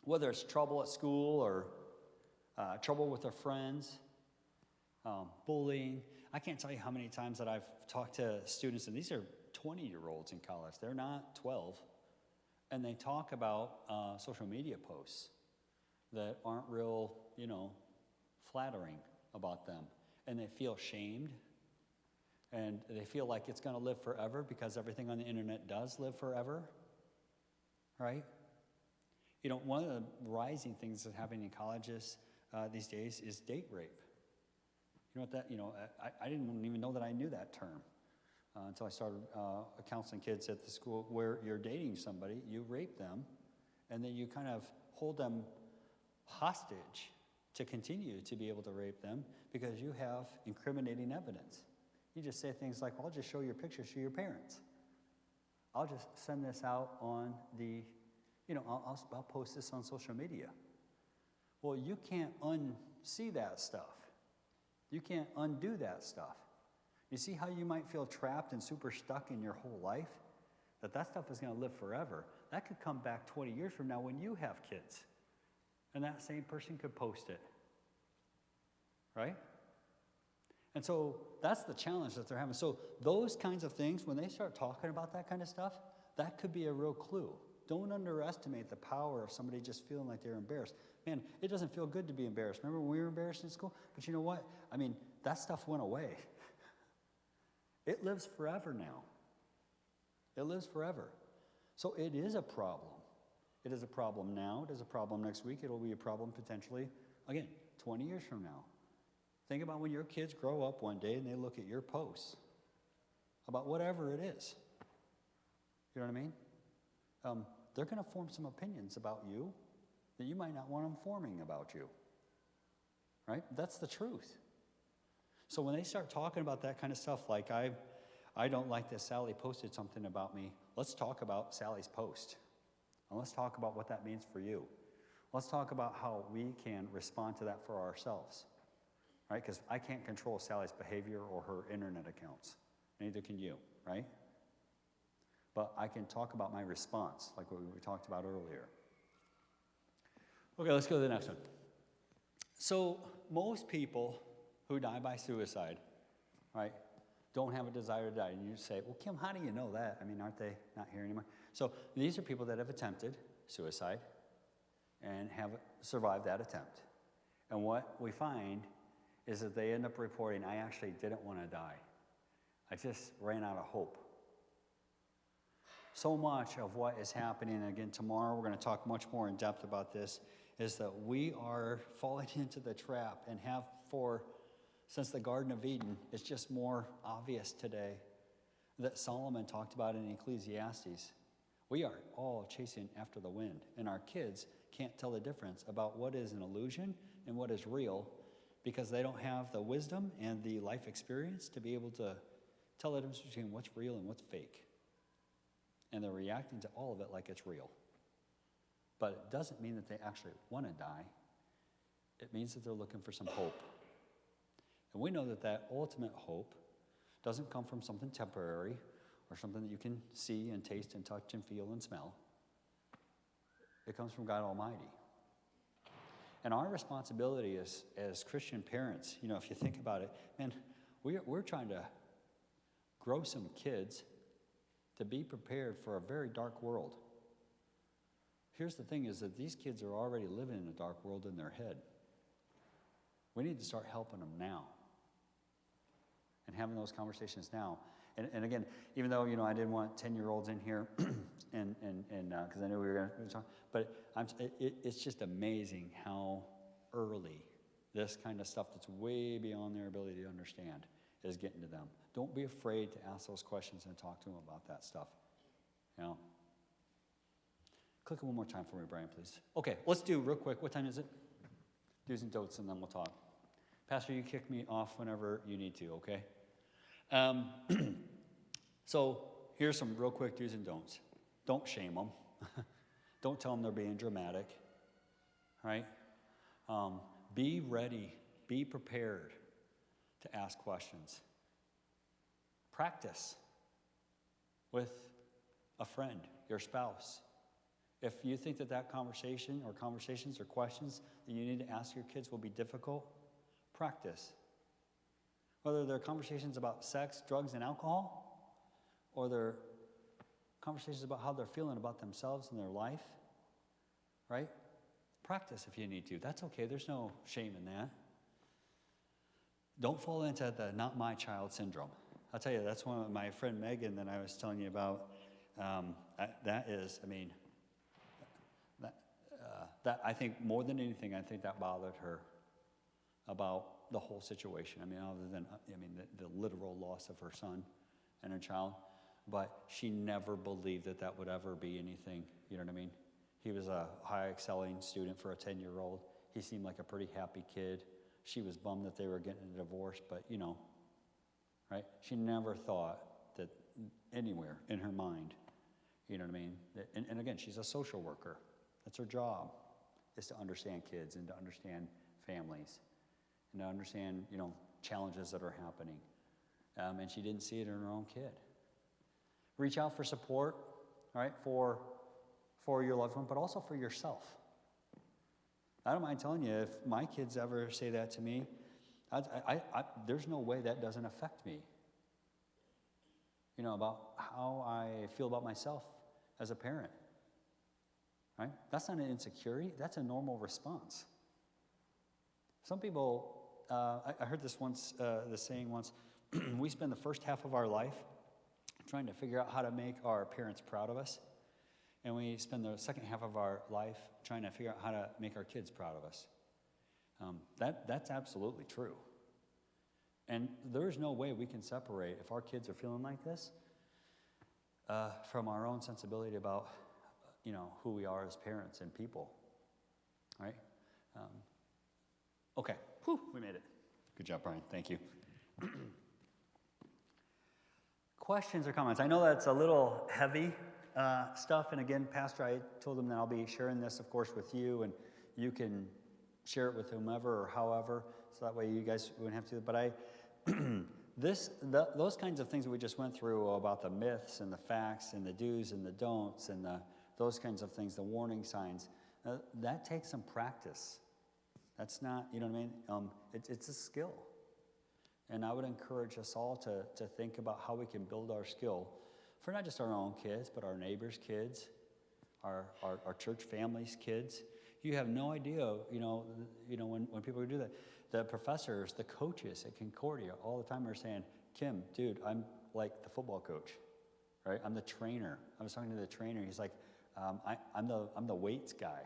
whether it's trouble at school or trouble with their friends, bullying, I can't tell you how many times that I've talked to students, and these are 20-year-olds in college. They're not 12. And they talk about social media posts that aren't real, flattering about them. And they feel shamed. And they feel like it's going to live forever because everything on the internet does live forever. Right? One of the rising things that's happening in colleges these days is date rape. You know what I didn't even know that I knew that term. Until I started counseling kids at the school where you're dating somebody, you rape them, and then you kind of hold them hostage to continue to be able to rape them because you have incriminating evidence. You just say things like, I'll just show your pictures to your parents. I'll just send this out on I'll post this on social media. Well, you can't unsee that stuff. You can't undo that stuff. You see how you might feel trapped and super stuck in your whole life? That stuff is going to live forever. That could come back 20 years from now when you have kids. And that same person could post it. right? And so that's the challenge that they're having. So those kinds of things, when they start talking about that kind of stuff, that could be a real clue. Don't underestimate the power of somebody just feeling like they're embarrassed. Man, it doesn't feel good to be embarrassed. Remember when we were embarrassed in school? But you know what? I mean, that stuff went away. It lives forever now. It lives forever. So it is a problem. It is a problem now. It is a problem next week. It will be a problem potentially, again, 20 years from now. Think about when your kids grow up one day and they look at your posts about whatever it is. You know what I mean? They're going to form some opinions about you that you might not want them forming about you. Right? That's the truth. So when they start talking about that kind of stuff, like I don't like that Sally posted something about me, let's talk about Sally's post. And let's talk about what that means for you. Let's talk about how we can respond to that for ourselves. Right? Because I can't control Sally's behavior or her internet accounts. Neither can you, right? But I can talk about my response, like what we talked about earlier. Okay, let's go to the next one. So most people who die by suicide, right, don't have a desire to die. And you say, well, Kim, how do you know that? I mean, aren't they not here anymore? So these are people that have attempted suicide and have survived that attempt. And what we find is that they end up reporting, I actually didn't want to die. I just ran out of hope. So much of what is happening, and again, tomorrow we're going to talk much more in depth about this, is that we are falling into the trap and have since the Garden of Eden. It's just more obvious today that Solomon talked about in Ecclesiastes. We are all chasing after the wind, and our kids can't tell the difference about what is an illusion and what is real because they don't have the wisdom and the life experience to be able to tell the difference between what's real and what's fake. And they're reacting to all of it like it's real. But it doesn't mean that they actually want to die. It means that they're looking for some hope. And we know that that ultimate hope doesn't come from something temporary or something that you can see and taste and touch and feel and smell. It comes from God Almighty. And our responsibility as Christian parents, you know, if you think about it, man, we're trying to grow some kids to be prepared for a very dark world. Here's the thing is that these kids are already living in a dark world in their head. We need to start helping them now and having those conversations now. And again, even though, you know, I didn't want 10-year-olds in here and because I knew we were going to talk, but it's just amazing how early this kind of stuff that's way beyond their ability to understand is getting to them. Don't be afraid to ask those questions and talk to them about that stuff. You know? Click it one more time for me, Brian, please. Okay, let's do real quick. What time is it? Do's and don'ts, and then we'll talk. Pastor, you kick me off whenever you need to, okay? So here's some real quick do's and don'ts. Don't shame them. Don't tell them they're being dramatic, right? Be ready. Be prepared to ask questions. Practice with a friend, your spouse. If you think that conversation or conversations or questions that you need to ask your kids will be difficult, practice. Whether they're conversations about sex, drugs, and alcohol, or they're conversations about how they're feeling about themselves and their life, right? Practice if you need to. That's okay. There's no shame in that. Don't fall into the not my child syndrome. I'll tell you, that's one of my friend Megan that I was telling you about. That I think more than anything, I think that bothered her about the whole situation. I mean, other than the literal loss of her son and her child, but she never believed that would ever be anything. You know what I mean? He was a high excelling student for a 10-year-old. He seemed like a pretty happy kid. She was bummed that they were getting a divorce, but you know, right? She never thought that anywhere in her mind, you know what I mean? And again, she's a social worker. That's her job, is to understand kids and to understand families and to understand, you know, challenges that are happening. And she didn't see it in her own kid. Reach out for support, right, for your loved one, but also for yourself. I don't mind telling you, if my kids ever say that to me, There's no way that doesn't affect me. About how I feel about myself as a parent. Right? That's not an insecurity. That's a normal response. Some people, I heard this once, the saying once, we spend the first half of our life trying to figure out how to make our parents proud of us. And we spend the second half of our life trying to figure out how to make our kids proud of us. That's absolutely true. And there's no way we can separate, if our kids are feeling like this, from our own sensibility about, who we are as parents and people, right? Okay, whew, we made it. Good job, Brian, thank you. Questions or comments? I know that's a little heavy stuff, and again, Pastor, I told him that I'll be sharing this, of course, with you, and you can share it with whomever or however, so that way you guys wouldn't have to, but those kinds of things that we just went through about the myths and the facts and the do's and the don'ts and those kinds of things, the warning signs, that takes some practice. That's not, you know what I mean? It's a skill. And I would encourage us all to think about how we can build our skill for not just our own kids, but our neighbors' kids, our church families' kids. You have no idea, when people do that. The professors, the coaches at Concordia all the time are saying, Kim, dude, I'm like the football coach, right? I'm the trainer. I was talking to the trainer. He's like, I'm the weights guy.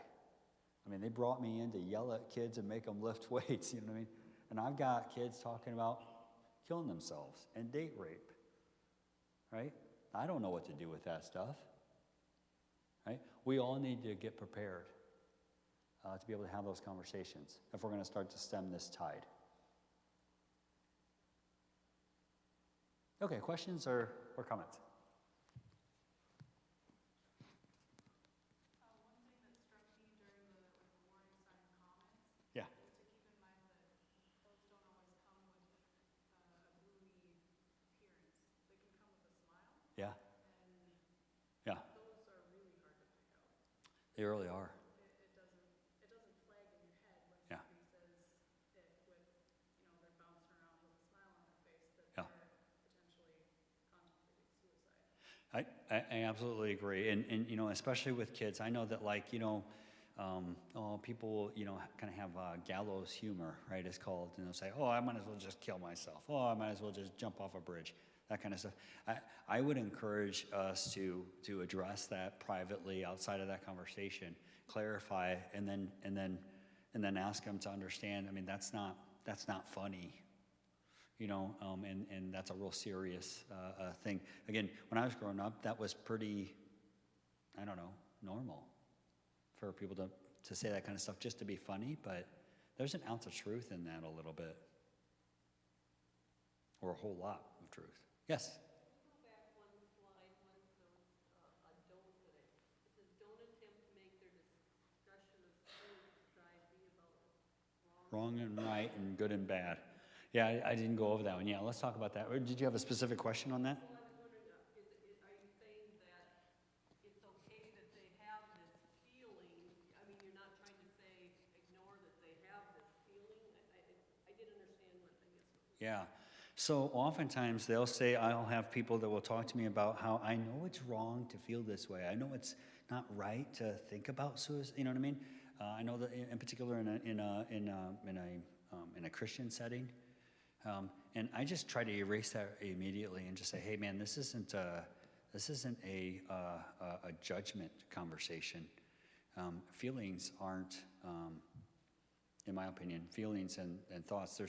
I mean, they brought me in to yell at kids and make them lift weights, you know what I mean? And I've got kids talking about killing themselves and date rape, right? I don't know what to do with that stuff, right? We all need to get prepared to be able to have those conversations if we're going to start to stem this tide. Okay, questions or comments? One thing that struck me during the warning sign comments Yeah. is to keep in mind that those don't always come with a gloomy appearance. They can come with a smile, Yeah. and Yeah. those are really hard to pick out. They really are. It doesn't flag in your head when Yeah. somebody says it with, they're bouncing around with a smile on their face that Yeah. they're potentially contemplating suicide. I absolutely agree. And especially with kids, I know that people, kind of have gallows humor, right? It's called, and they'll say, oh, I might as well just kill myself. Oh, I might as well just jump off a bridge. That kind of stuff. I would encourage us to address that privately outside of that conversation, clarify, and then ask them to understand. I mean, that's not funny, and that's a real serious thing. Again, when I was growing up, that was pretty, normal for people to say that kind of stuff just to be funny, but there's an ounce of truth in that a little bit, or a whole lot of truth. Yes? Go back one slide, there was a don't that it says, don't attempt to make their discussion of suicide be about Wrong and right and good and bad. Yeah, I didn't go over that one. Yeah, let's talk about that. Or did you have a specific question on that? Well, I was wondering, are you saying that it's okay that they have this feeling? I mean, you're not trying to say ignore that they have this feeling? I didn't understand what I guess. Yeah. So oftentimes they'll say, I'll have people that will talk to me about how I know it's wrong to feel this way. I know it's not right to think about suicide. You know what I mean? I know that in particular in a Christian setting, and I just try to erase that immediately and just say, hey man, this isn't a judgment conversation. Feelings aren't, in my opinion, feelings and thoughts.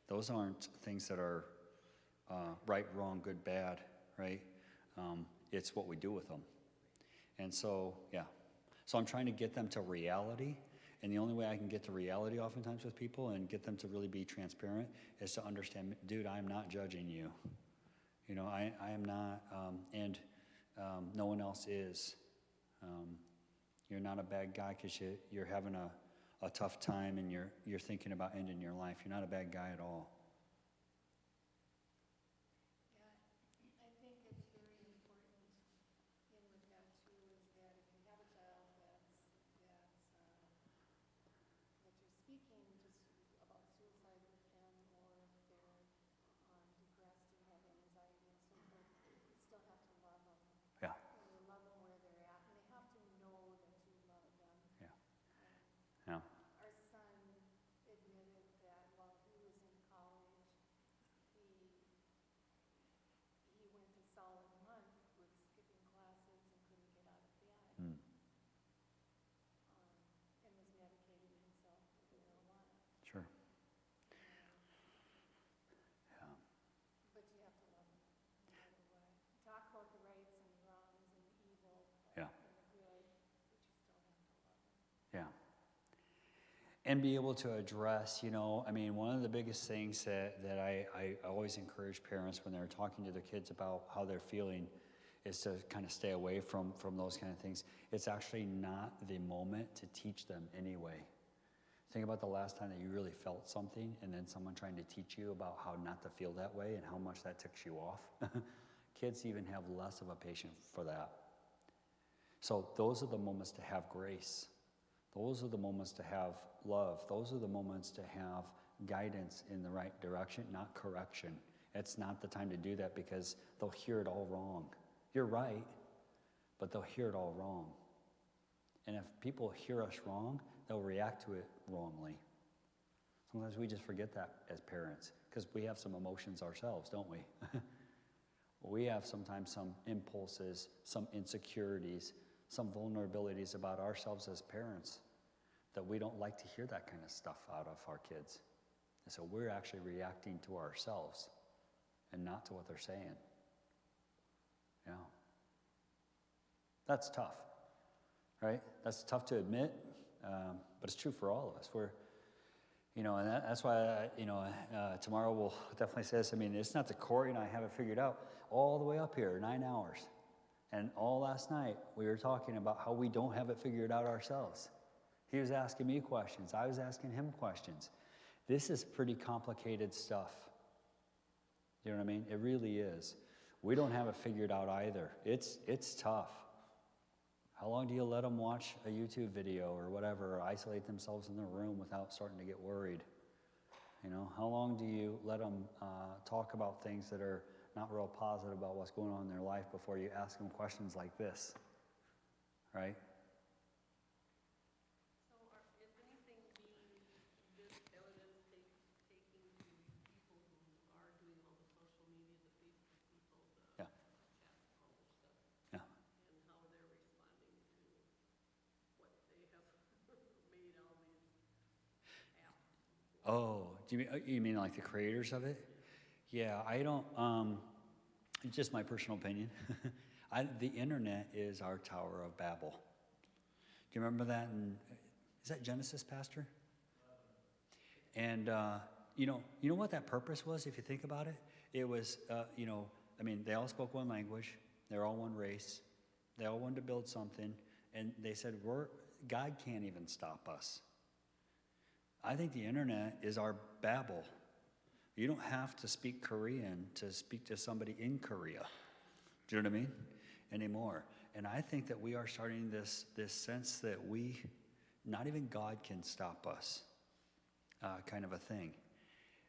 Those aren't things that are right, wrong, good, bad, right? It's what we do with them. And so, yeah. So I'm trying to get them to reality. And the only way I can get to reality oftentimes with people and get them to really be transparent is to understand, dude, I'm not judging you. I am not, and no one else is. You're not a bad guy because you're having a tough time and you're thinking about ending your life. You're not a bad guy at all. Yeah, I think it's very important in with that too, is that if you have a child that you're speaking just about suicide with them, or and be able to address, I mean, one of the biggest things that I always encourage parents when they're talking to their kids about how they're feeling is to kind of stay away from those kind of things. It's actually not the moment to teach them anyway. Think about the last time that you really felt something and then someone trying to teach you about how not to feel that way and how much that ticks you off. Kids even have less of a patience for that. So those are the moments to have grace. Those are the moments to have love. Those are the moments to have guidance in the right direction, not correction. It's not the time to do that because they'll hear it all wrong. You're right, but they'll hear it all wrong. And if people hear us wrong, they'll react to it wrongly. Sometimes we just forget that as parents because we have some emotions ourselves, don't we? We have sometimes some impulses, some insecurities, some vulnerabilities about ourselves as parents that we don't like to hear that kind of stuff out of our kids. And so we're actually reacting to ourselves and not to what they're saying. Yeah. That's tough, right? That's tough to admit, but it's true for all of us. We're, and that's why, tomorrow we'll definitely say this. I mean, it's not that Corey and I have it figured out all the way up here, 9 hours. And all last night, we were talking about how we don't have it figured out ourselves. He was asking me questions. I was asking him questions. This is pretty complicated stuff. You know what I mean? It really is. We don't have it figured out either. It's tough. How long do you let them watch a YouTube video or whatever, or isolate themselves in their room without starting to get worried? How long do you let them talk about things that are not real positive about what's going on in their life before you ask them questions like this, right? So is anything being, this evidence taking to people who are doing all the social media, the Facebook people, the Yeah. chat, all this stuff, Yeah. and how they're responding to what they have made all these apps? Oh, you mean like the creators of it? Yeah, I don't, it's just my personal opinion. The internet is our Tower of Babel. Do you remember that? Is that Genesis, Pastor? And, you know what that purpose was, if you think about it? It was, they all spoke one language. They're all one race. They all wanted to build something. And they said, God can't even stop us. I think the internet is our Babel. You don't have to speak Korean to speak to somebody in Korea. Do you know what I mean? Anymore. And I think that we are starting this sense that not even God can stop us, kind of a thing.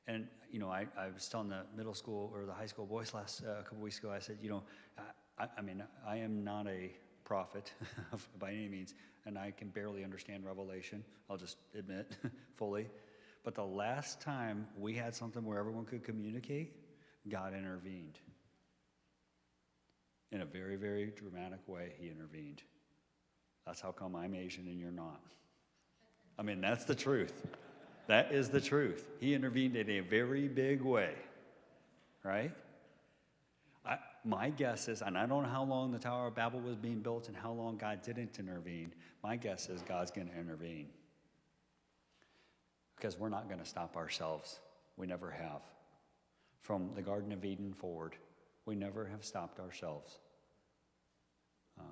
And, I was telling the middle school or the high school boys last a couple weeks ago, I said, I am not a prophet by any means, and I can barely understand Revelation, I'll just admit fully. But the last time we had something where everyone could communicate, God intervened. In a very, very dramatic way, he intervened. That's how come I'm Asian and you're not. I mean, that's the truth. That is the truth. He intervened in a very big way, right? My guess is, and I don't know how long the Tower of Babel was being built and how long God didn't intervene. My guess is God's going to intervene. Because we're not going to stop ourselves. We never have. From the Garden of Eden forward, we never have stopped ourselves. Yeah.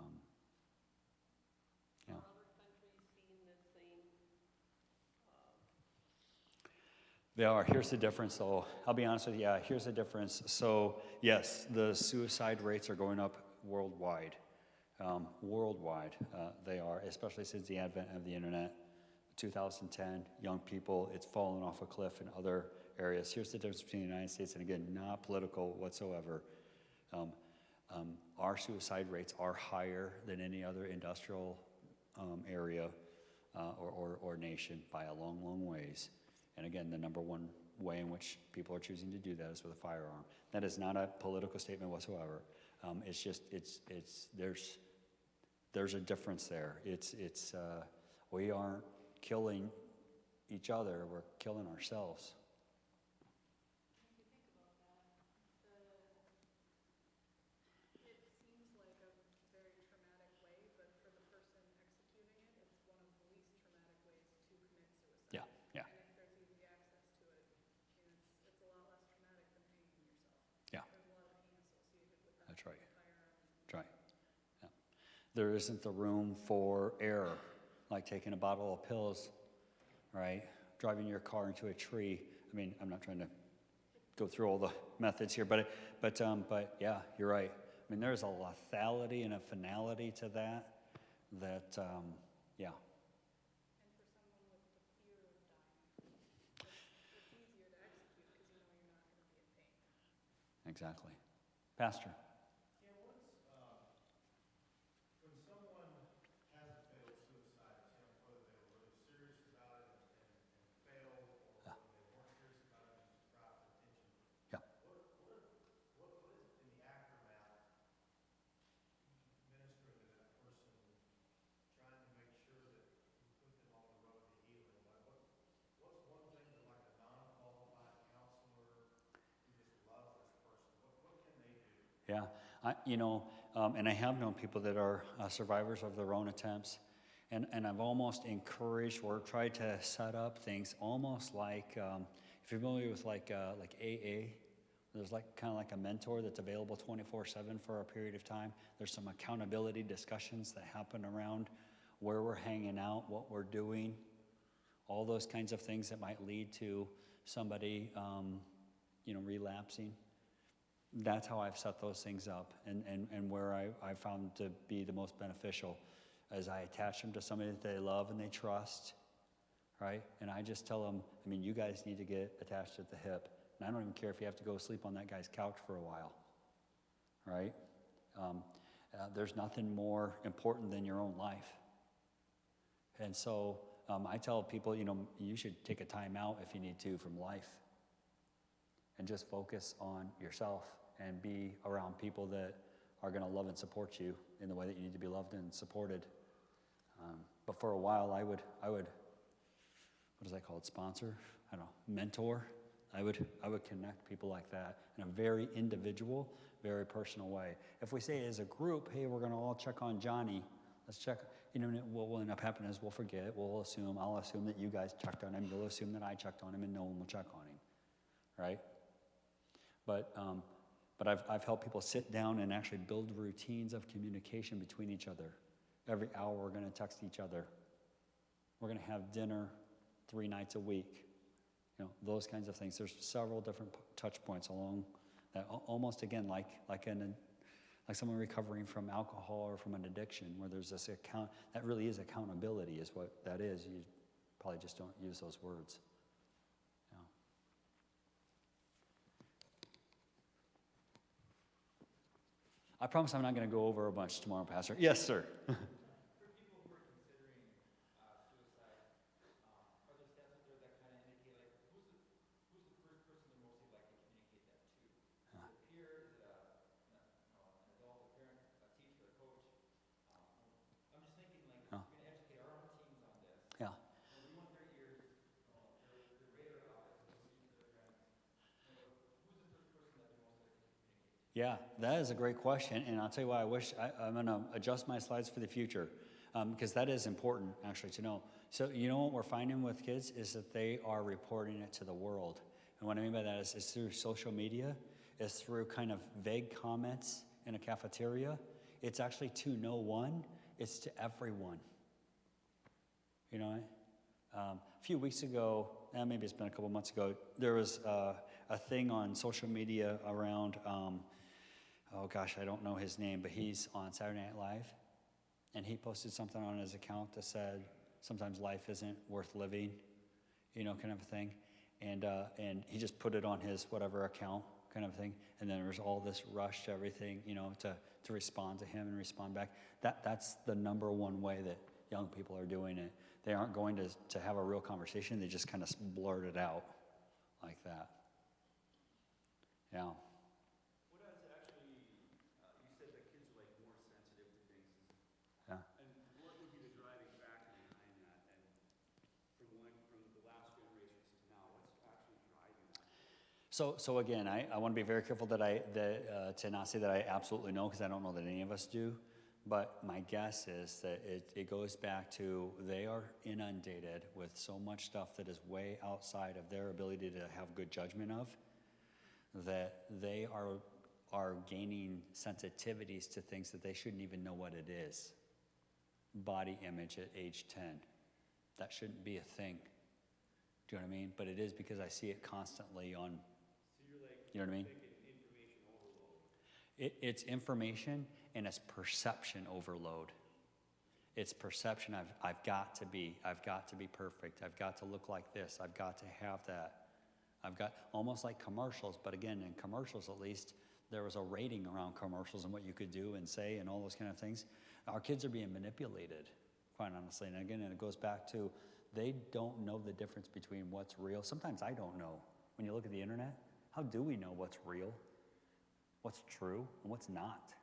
Are other countries seeing the same? They are. Here's the difference, though. I'll be honest with you. Yeah, here's the difference. So, yes, the suicide rates are going up worldwide. They are, especially since the advent of the internet. 2010, young people, it's fallen off a cliff in other areas. Here's the difference between the United States, and again, not political whatsoever. Our suicide rates are higher than any other industrial area or nation by a long, long ways. And again, the number one way in which people are choosing to do that is with a firearm. That is not a political statement whatsoever. It's just, there's a difference there. We aren't killing each other, we're killing ourselves. If you think about that, it seems like a very traumatic way, but for the person executing it, it's one of the least traumatic ways to commit suicide. Yeah. That's right. That's right. Yeah. There isn't the room for error, like taking a bottle of pills, right? Driving your car into a tree. I mean, I'm not trying to go through all the methods here, but yeah, you're right. I mean, there's a lethality and a finality to that, yeah. And for someone with the fear of dying, it's easier to execute because you know you're not going to be in pain. Exactly. Pastor. Yeah, when someone has a failed suicide attempt, whether they were really serious about it and failed, or Yeah. whether they weren't serious about it and just tried for attention, Yeah. what is in the aftermath ministering to that person, trying to make sure that you put them on the road to healing? Like what's one thing that like a non-qualified counselor who just loves this person, what can they do? Yeah, and I have known people that are survivors of their own attempts, and I've almost encouraged or tried to set up things almost like, if you're familiar with like AA, there's like kind of like a mentor that's available 24/7 for a period of time. There's some accountability discussions that happen around where we're hanging out, what we're doing, all those kinds of things that might lead to somebody, relapsing. That's how I've set those things up, and where I found to be the most beneficial as I attach them to somebody that they love and they trust, right? And I just tell them, I mean, you guys need to get attached at the hip. And I don't even care if you have to go sleep on that guy's couch for a while, right? There's nothing more important than your own life. And so I tell people, you should take a time out if you need to from life and just focus on yourself and be around people that are going to love and support you in the way that you need to be loved and supported. But for a while, I would, what is that called? Sponsor? I don't know, mentor. I would connect people like that in a very individual, very personal way. If we say as a group, hey, we're going to all check on Johnny, let's check. What will end up happening is we'll forget. I'll assume that you guys checked on him. You'll assume that I checked on him, and no one will check on him, right? But I've helped people sit down and actually build routines of communication between each other. Every hour we're going to text each other. We're going to have dinner 3 nights a week. Those kinds of things. There's several different touch points along that, almost again like someone recovering from alcohol or from an addiction, where there's this that really is accountability, is what that is. You probably just don't use those words. I promise I'm not going to go over a bunch tomorrow, Pastor. Yes, sir. For people who are considering suicide, are there stats out there that kind of indicate, like, who's the first person they're mostly likely to communicate that to? Is it a peer? Is it an adult, a parent, a teacher, a coach? I'm just thinking, like, Oh. we're going to educate our own teams on this. Yeah. We want their ears, their radar out as they're listening to their friends. Who's the first person that they're most likely to communicate to? Yeah, that is a great question, and I'll tell you why. I'm going to adjust my slides for the future, because that is important, actually, to know. So what we're finding with kids is that they are reporting it to the world. And what I mean by that is it's through social media, it's through kind of vague comments in a cafeteria. It's actually to no one, it's to everyone. A few weeks ago, maybe it's been a couple months ago, there was a thing on social media around, I don't know his name, but he's on Saturday Night Live, and he posted something on his account that said, sometimes life isn't worth living, kind of a thing, and he just put it on his whatever account, kind of thing, and then there was all this rush to everything, to respond to him and respond back. That's the number one way that young people are doing it. They aren't going to have a real conversation, they just kind of blurt it out like that. Yeah. What is actually, you said that kids are like more sensitive to things. Yeah. And what would be the driving factor behind that? And from the last generations to now, what's actually driving that? So again, I want to be very careful to not say that I absolutely know, because I don't know that any of us do. But my guess is that it goes back to they are inundated with so much stuff that is way outside of their ability to have good judgment of, that they are are gaining sensitivities to things that they shouldn't even know what it is. Body image at age 10. That shouldn't be a thing. Do you know what I mean? But it is because I see it constantly on, So you're like, you know what I mean? thinking information overload. It's information and it's perception overload. It's perception. I've got to be perfect. I've got to look like this. I've got to have that. I've got almost like commercials, but again, in commercials at least, there was a rating around commercials and what you could do and say and all those kind of things. Our kids are being manipulated, quite honestly. And again, it goes back to they don't know the difference between what's real. Sometimes I don't know. When you look at the internet, how do we know what's real, what's true, and what's not?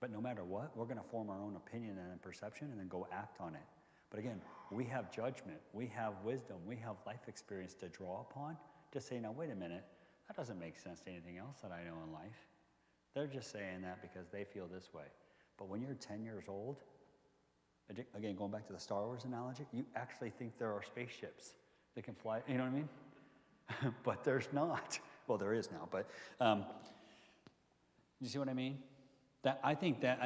But no matter what, we're going to form our own opinion and perception and then go act on it. But again, we have judgment, we have wisdom, we have life experience to draw upon to say, now wait a minute, that doesn't make sense to anything else that I know in life. They're just saying that because they feel this way. But when you're 10 years old, again, going back to the Star Wars analogy, you actually think there are spaceships that can fly, you know what I mean? But there's not. Well, there is now, but you see what I mean? I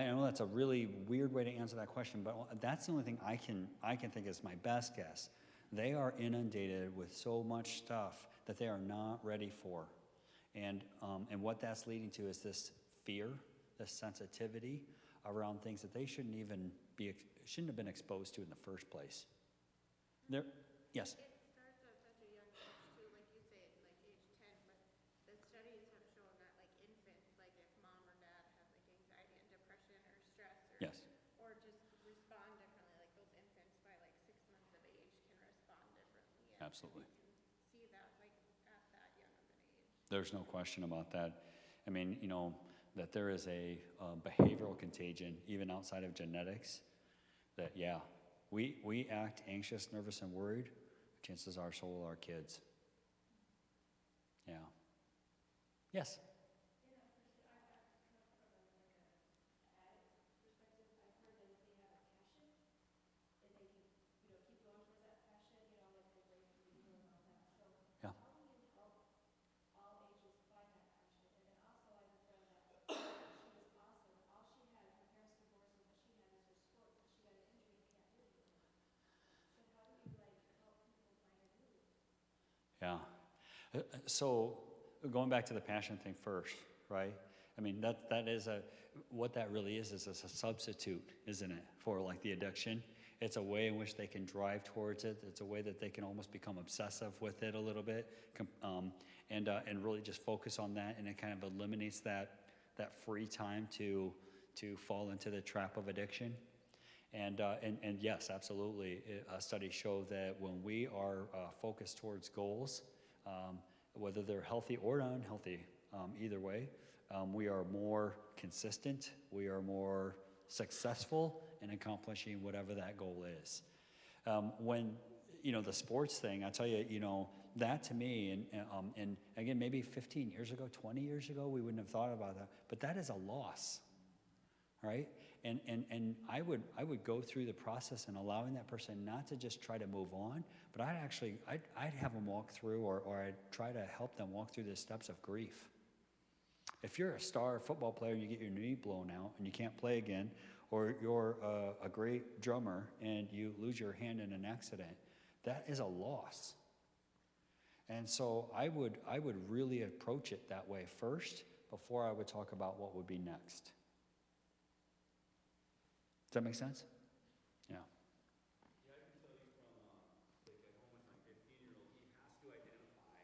know that's a really weird way to answer that question, but that's the only thing I can think is my best guess. They are inundated with so much stuff that they are not ready for. And what that's leading to is this fear, this sensitivity around things that they shouldn't have been exposed to in the first place. Yes? It starts at such a young age too, like you say, like age 10, but the studies have shown that like infants, like if mom or dad have like anxiety and depression or stress Yes. or just respond differently, like those infants by like 6 months of age can respond differently. And Absolutely. you can see that like at that young of an age. There's no question about that. I mean, that there is a behavioral contagion, even outside of genetics, that, yeah, we act anxious, nervous, and worried, chances are so will our kids. Yeah. Yes? Yeah. Yeah. So going back to the passion thing first, right? I mean, that is what that really is a substitute, isn't it, for like the addiction? It's a way in which they can drive towards it. It's a way that they can almost become obsessive with it a little bit, and really just focus on that, and it kind of eliminates that free time to fall into the trap of addiction. And yes, absolutely. Studies show that when we are focused towards goals, whether they're healthy or unhealthy, either way, we are more consistent, we are more successful in accomplishing whatever that goal is. When, the sports thing, I tell you, that to me, and again, maybe 15 years ago, 20 years ago, we wouldn't have thought about that, but that is a loss, right? And I would go through the process and allowing that person not to just try to move on, but I'd have them walk through, or I'd try to help them walk through the steps of grief. If you're a star football player and you get your knee blown out and you can't play again, or you're a great drummer and you lose your hand in an accident, that is a loss. And so I would really approach it that way first before I would talk about what would be next. Does that make sense? Yeah. Yeah, I can tell you from, like at home with my 15-year-old, he has to identify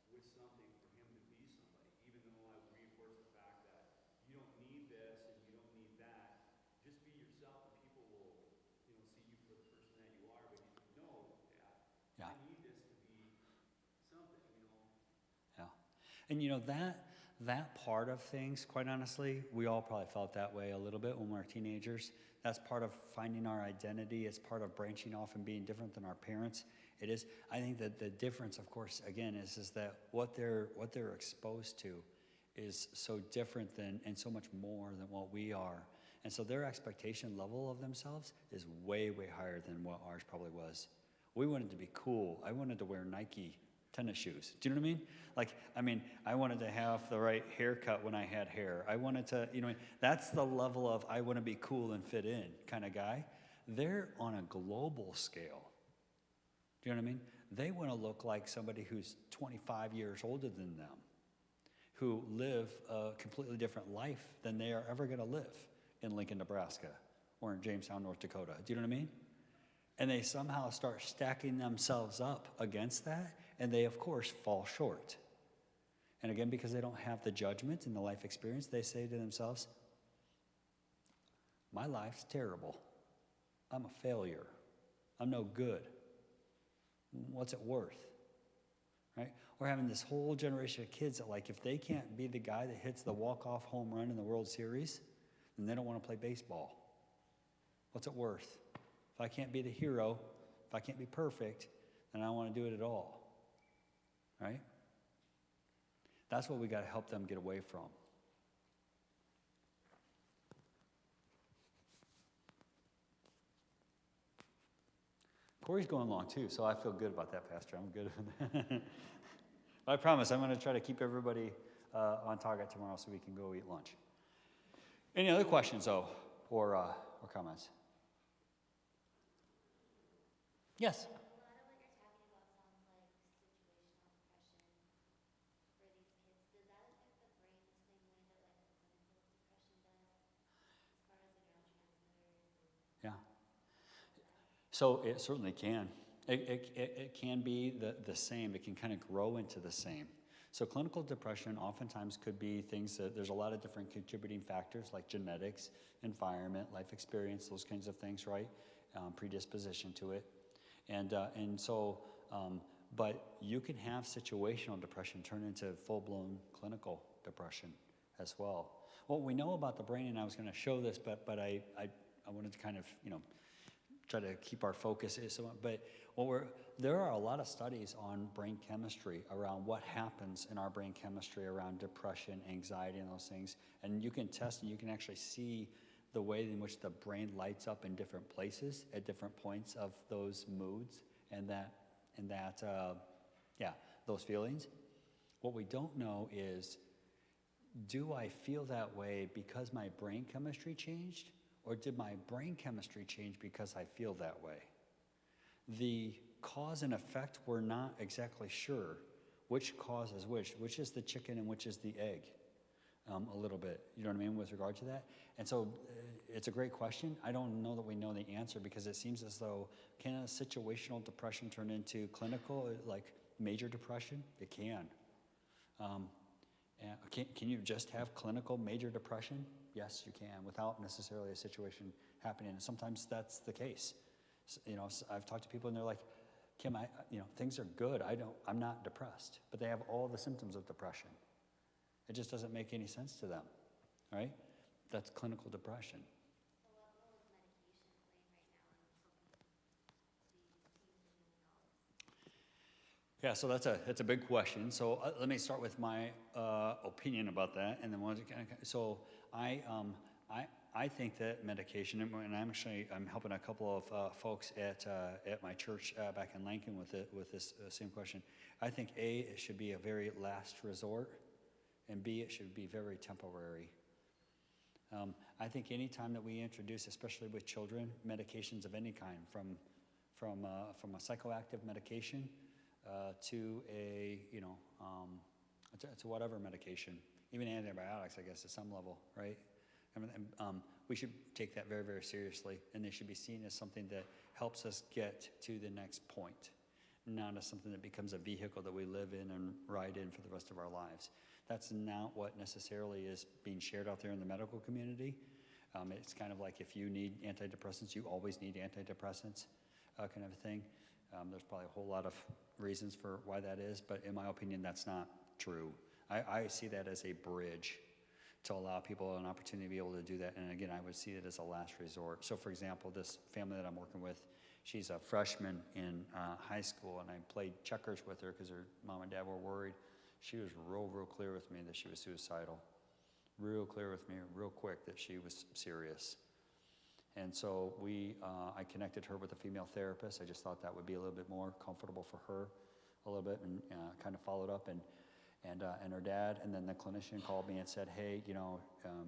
with something for him to be somebody, even though I reinforce the fact that you don't need this and you don't need that. Just be yourself and people will, see you for the person that you are, but he's like, no, Dad, Yeah. I need this to be something, Yeah. And that part of things, quite honestly, we all probably felt that way a little bit when we were teenagers. That's part of finding our identity. It's part of branching off and being different than our parents. It is. I think that the difference, of course, again, is that what they're exposed to is so different than, and so much more than what we are. And so their expectation level of themselves is way, way higher than what ours probably was. We wanted to be cool. I wanted to wear Nike tennis shoes. Do you know what I mean? Like, I mean, I wanted to have the right haircut when I had hair. I wanted to, you know, that's the level of I want to be cool and fit in kind of guy. They're on a global scale. Do you know what I mean? They want to look like somebody who's 25 years older than them, who live a completely different life than they are ever going to live in Lincoln, Nebraska, or in Jamestown, North Dakota. Do you know what I mean? And they somehow start stacking themselves up against that, and they, of course, fall short. And again, because they don't have the judgment and the life experience, they say to themselves, my life's terrible. I'm a failure. I'm no good. What's it worth? Right? We're having this whole generation of kids that, like, if they can't be the guy that hits the walk-off home run in the World Series, then they don't want to play baseball. What's it worth? If I can't be the hero, if I can't be perfect, then I don't want to do it at all. Right? That's what we got to help them get away from. Corey's going along too, so I feel good about that, Pastor. I'm good with that. I promise I'm going to try to keep everybody on target tomorrow so we can go eat lunch. Any other questions, though, or comments? Yes? A lot of what you're talking about sounds like situational depression for these kids. Does that affect the brain the same way that like a clinical depression does, as far as the neurotransmitters? Yeah. So it certainly can. It can be the same. It can kind of grow into the same. So clinical depression oftentimes could be things that there's a lot of different contributing factors like genetics, environment, life experience, those kinds of things, right? Predisposition to it. But you can have situational depression turn into full-blown clinical depression as well. What we know about the brain, and I was going to show this, but I wanted to kind of, try to keep our focus. But there are a lot of studies on brain chemistry around what happens in our brain chemistry around depression, anxiety, and those things. And you can test and you can actually see the way in which the brain lights up in different places at different points of those moods and those feelings. What we don't know is, do I feel that way because my brain chemistry changed? Or did my brain chemistry change because I feel that way? The cause and effect, we're not exactly sure which causes which is the chicken and which is the egg, a little bit. You know what I mean with regard to that? And so it's a great question. I don't know that we know the answer because it seems as though, can a situational depression turn into clinical, like major depression? It can. Can you just have clinical major depression? Yes, you can, without necessarily a situation happening. And sometimes that's the case. I've talked to people and they're like, Kim, things are good. I'm not depressed, but they have all the symptoms of depression. It just doesn't make any sense to them, right? That's clinical depression. So what role is medication playing right now in helping these teens and young adults? Yeah, so that's a big question. So let me start with my opinion about that, and then I think that medication, and I'm helping a couple of folks at my church back in Lincoln with this same question. I think A, it should be a very last resort, and B, it should be very temporary. I think any time that we introduce, especially with children, medications of any kind, from a psychoactive medication to to whatever medication, even antibiotics, I guess, at some level, right? We should take that very, very seriously, and they should be seen as something that helps us get to the next point, not as something that becomes a vehicle that we live in and ride in for the rest of our lives. That's not what necessarily is being shared out there in the medical community. It's kind of like if you need antidepressants, you always need antidepressants, kind of a thing. There's probably a whole lot of reasons for why that is, but in my opinion, that's not true. I see that as a bridge to allow people an opportunity to be able to do that. And again, I would see it as a last resort. So for example, this family that I'm working with, she's a freshman in high school, and I played checkers with her because her mom and dad were worried. She was real clear with me that she was suicidal. Real clear with me, real quick, that she was serious. And so I connected her with a female therapist. I just thought that would be a little bit more comfortable for her. a little bit and kind of followed up, and her dad, and then the clinician called me and said, hey,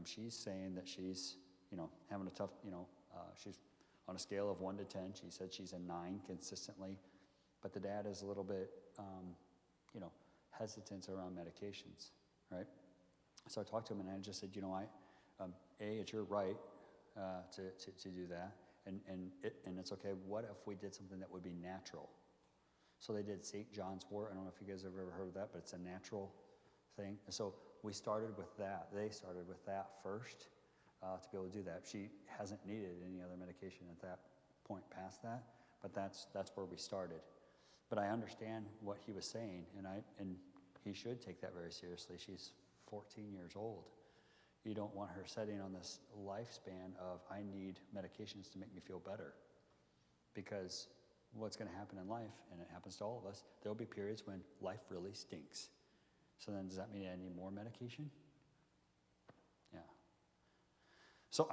she's saying that she's, having a tough, she's on a scale of 1 to 10. She said she's a 9 consistently, but the dad is a little bit, hesitant around medications, right? So I talked to him and I just said, it's your right to do that, and it's okay. What if we did something that would be natural? So they did St. John's wort. I don't know if you guys have ever heard of that, but it's a natural thing. And so we started with that. They started with that first to be able to do that. She hasn't needed any other medication at that point past that, but that's where we started. But I understand what he was saying, and he should take that very seriously. She's 14 years old. You don't want her setting on this lifespan of, I need medications to make me feel better. Because what's going to happen in life, and it happens to all of us, there'll be periods when life really stinks. So then does that mean I need more medication? Yeah. So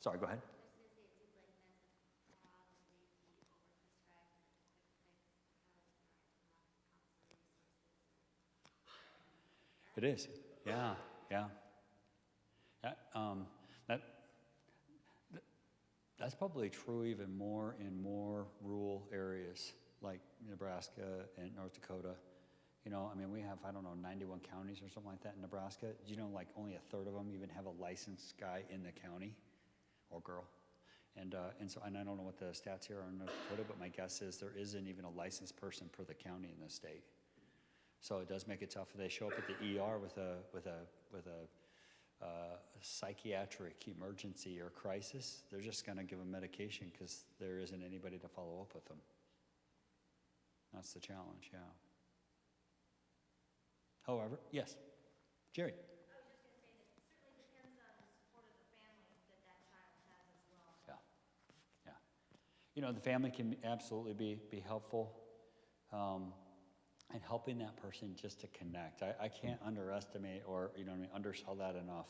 sorry, go ahead. It is, yeah. That's probably true even more in more rural areas like Nebraska and North Dakota. We have, 91 counties or something like that in Nebraska. Do you know, only a third of them even have a licensed guy in the county or girl? And I don't know what the stats here are in North Dakota, but my guess is there isn't even a licensed person per the county in the state. So it does make it tough if they show up at the ER with a psychiatric emergency or crisis. They're just going to give them medication because there isn't anybody to follow up with them. That's the challenge, yeah. However, yes, Jerry. I was just going to say that it certainly depends on the support of the family that child has as well. Yeah. The family can absolutely be helpful. And helping that person just to connect. I can't underestimate or, undersell that enough.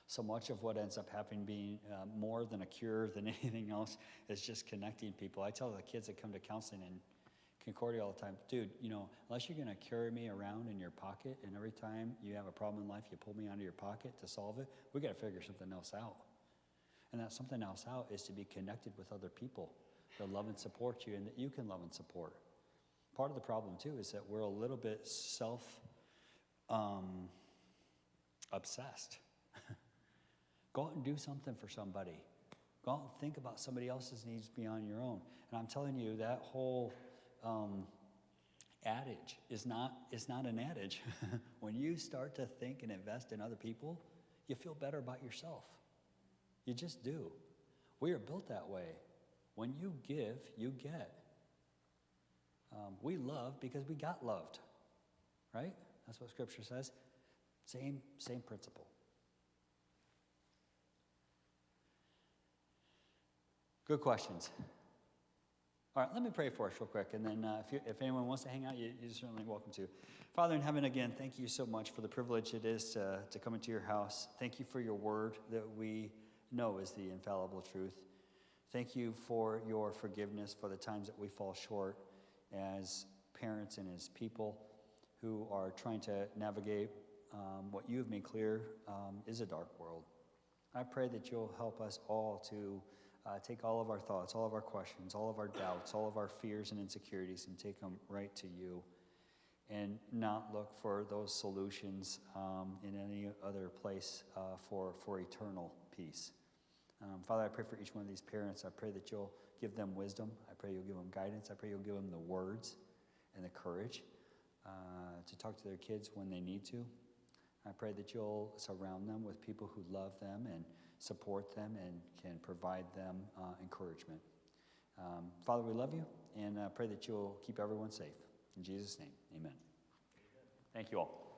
So much of what ends up happening being more than a cure than anything else is just connecting people. I tell the kids that come to counseling in Concordia all the time, dude, unless you're going to carry me around in your pocket and every time you have a problem in life, you pull me out of your pocket to solve it, we got to figure something else out. And that something else out is to be connected with other people that love and support you and that you can love and support. Part of the problem, too, is that we're a little bit obsessed. Go out and do something for somebody. Go out and think about somebody else's needs beyond your own. And I'm telling you, that whole adage is not an adage. When you start to think and invest in other people, you feel better about yourself. You just do. We are built that way. When you give, you get. We love because we got loved, right? That's what Scripture says. Same principle. Good questions. All right, let me pray for us real quick, and then if anyone wants to hang out, you're certainly welcome to. Father in heaven, again, thank you so much for the privilege it is to come into your house. Thank you for your word that we know is the infallible truth. Thank you for your forgiveness for the times that we fall short as parents and as people who are trying to navigate what you have made clear is a dark world. I pray that you'll help us all to take all of our thoughts, all of our questions, all of our doubts, all of our fears and insecurities and take them right to you and not look for those solutions in any other place for eternal peace. Father, I pray for each one of these parents. I pray that you'll give them wisdom. I pray you'll give them guidance. I pray you'll give them the words and the courage to talk to their kids when they need to. I pray that you'll surround them with people who love them and support them and can provide them encouragement. Father, we love you and pray that you'll keep everyone safe. In Jesus' name, amen. Thank you all.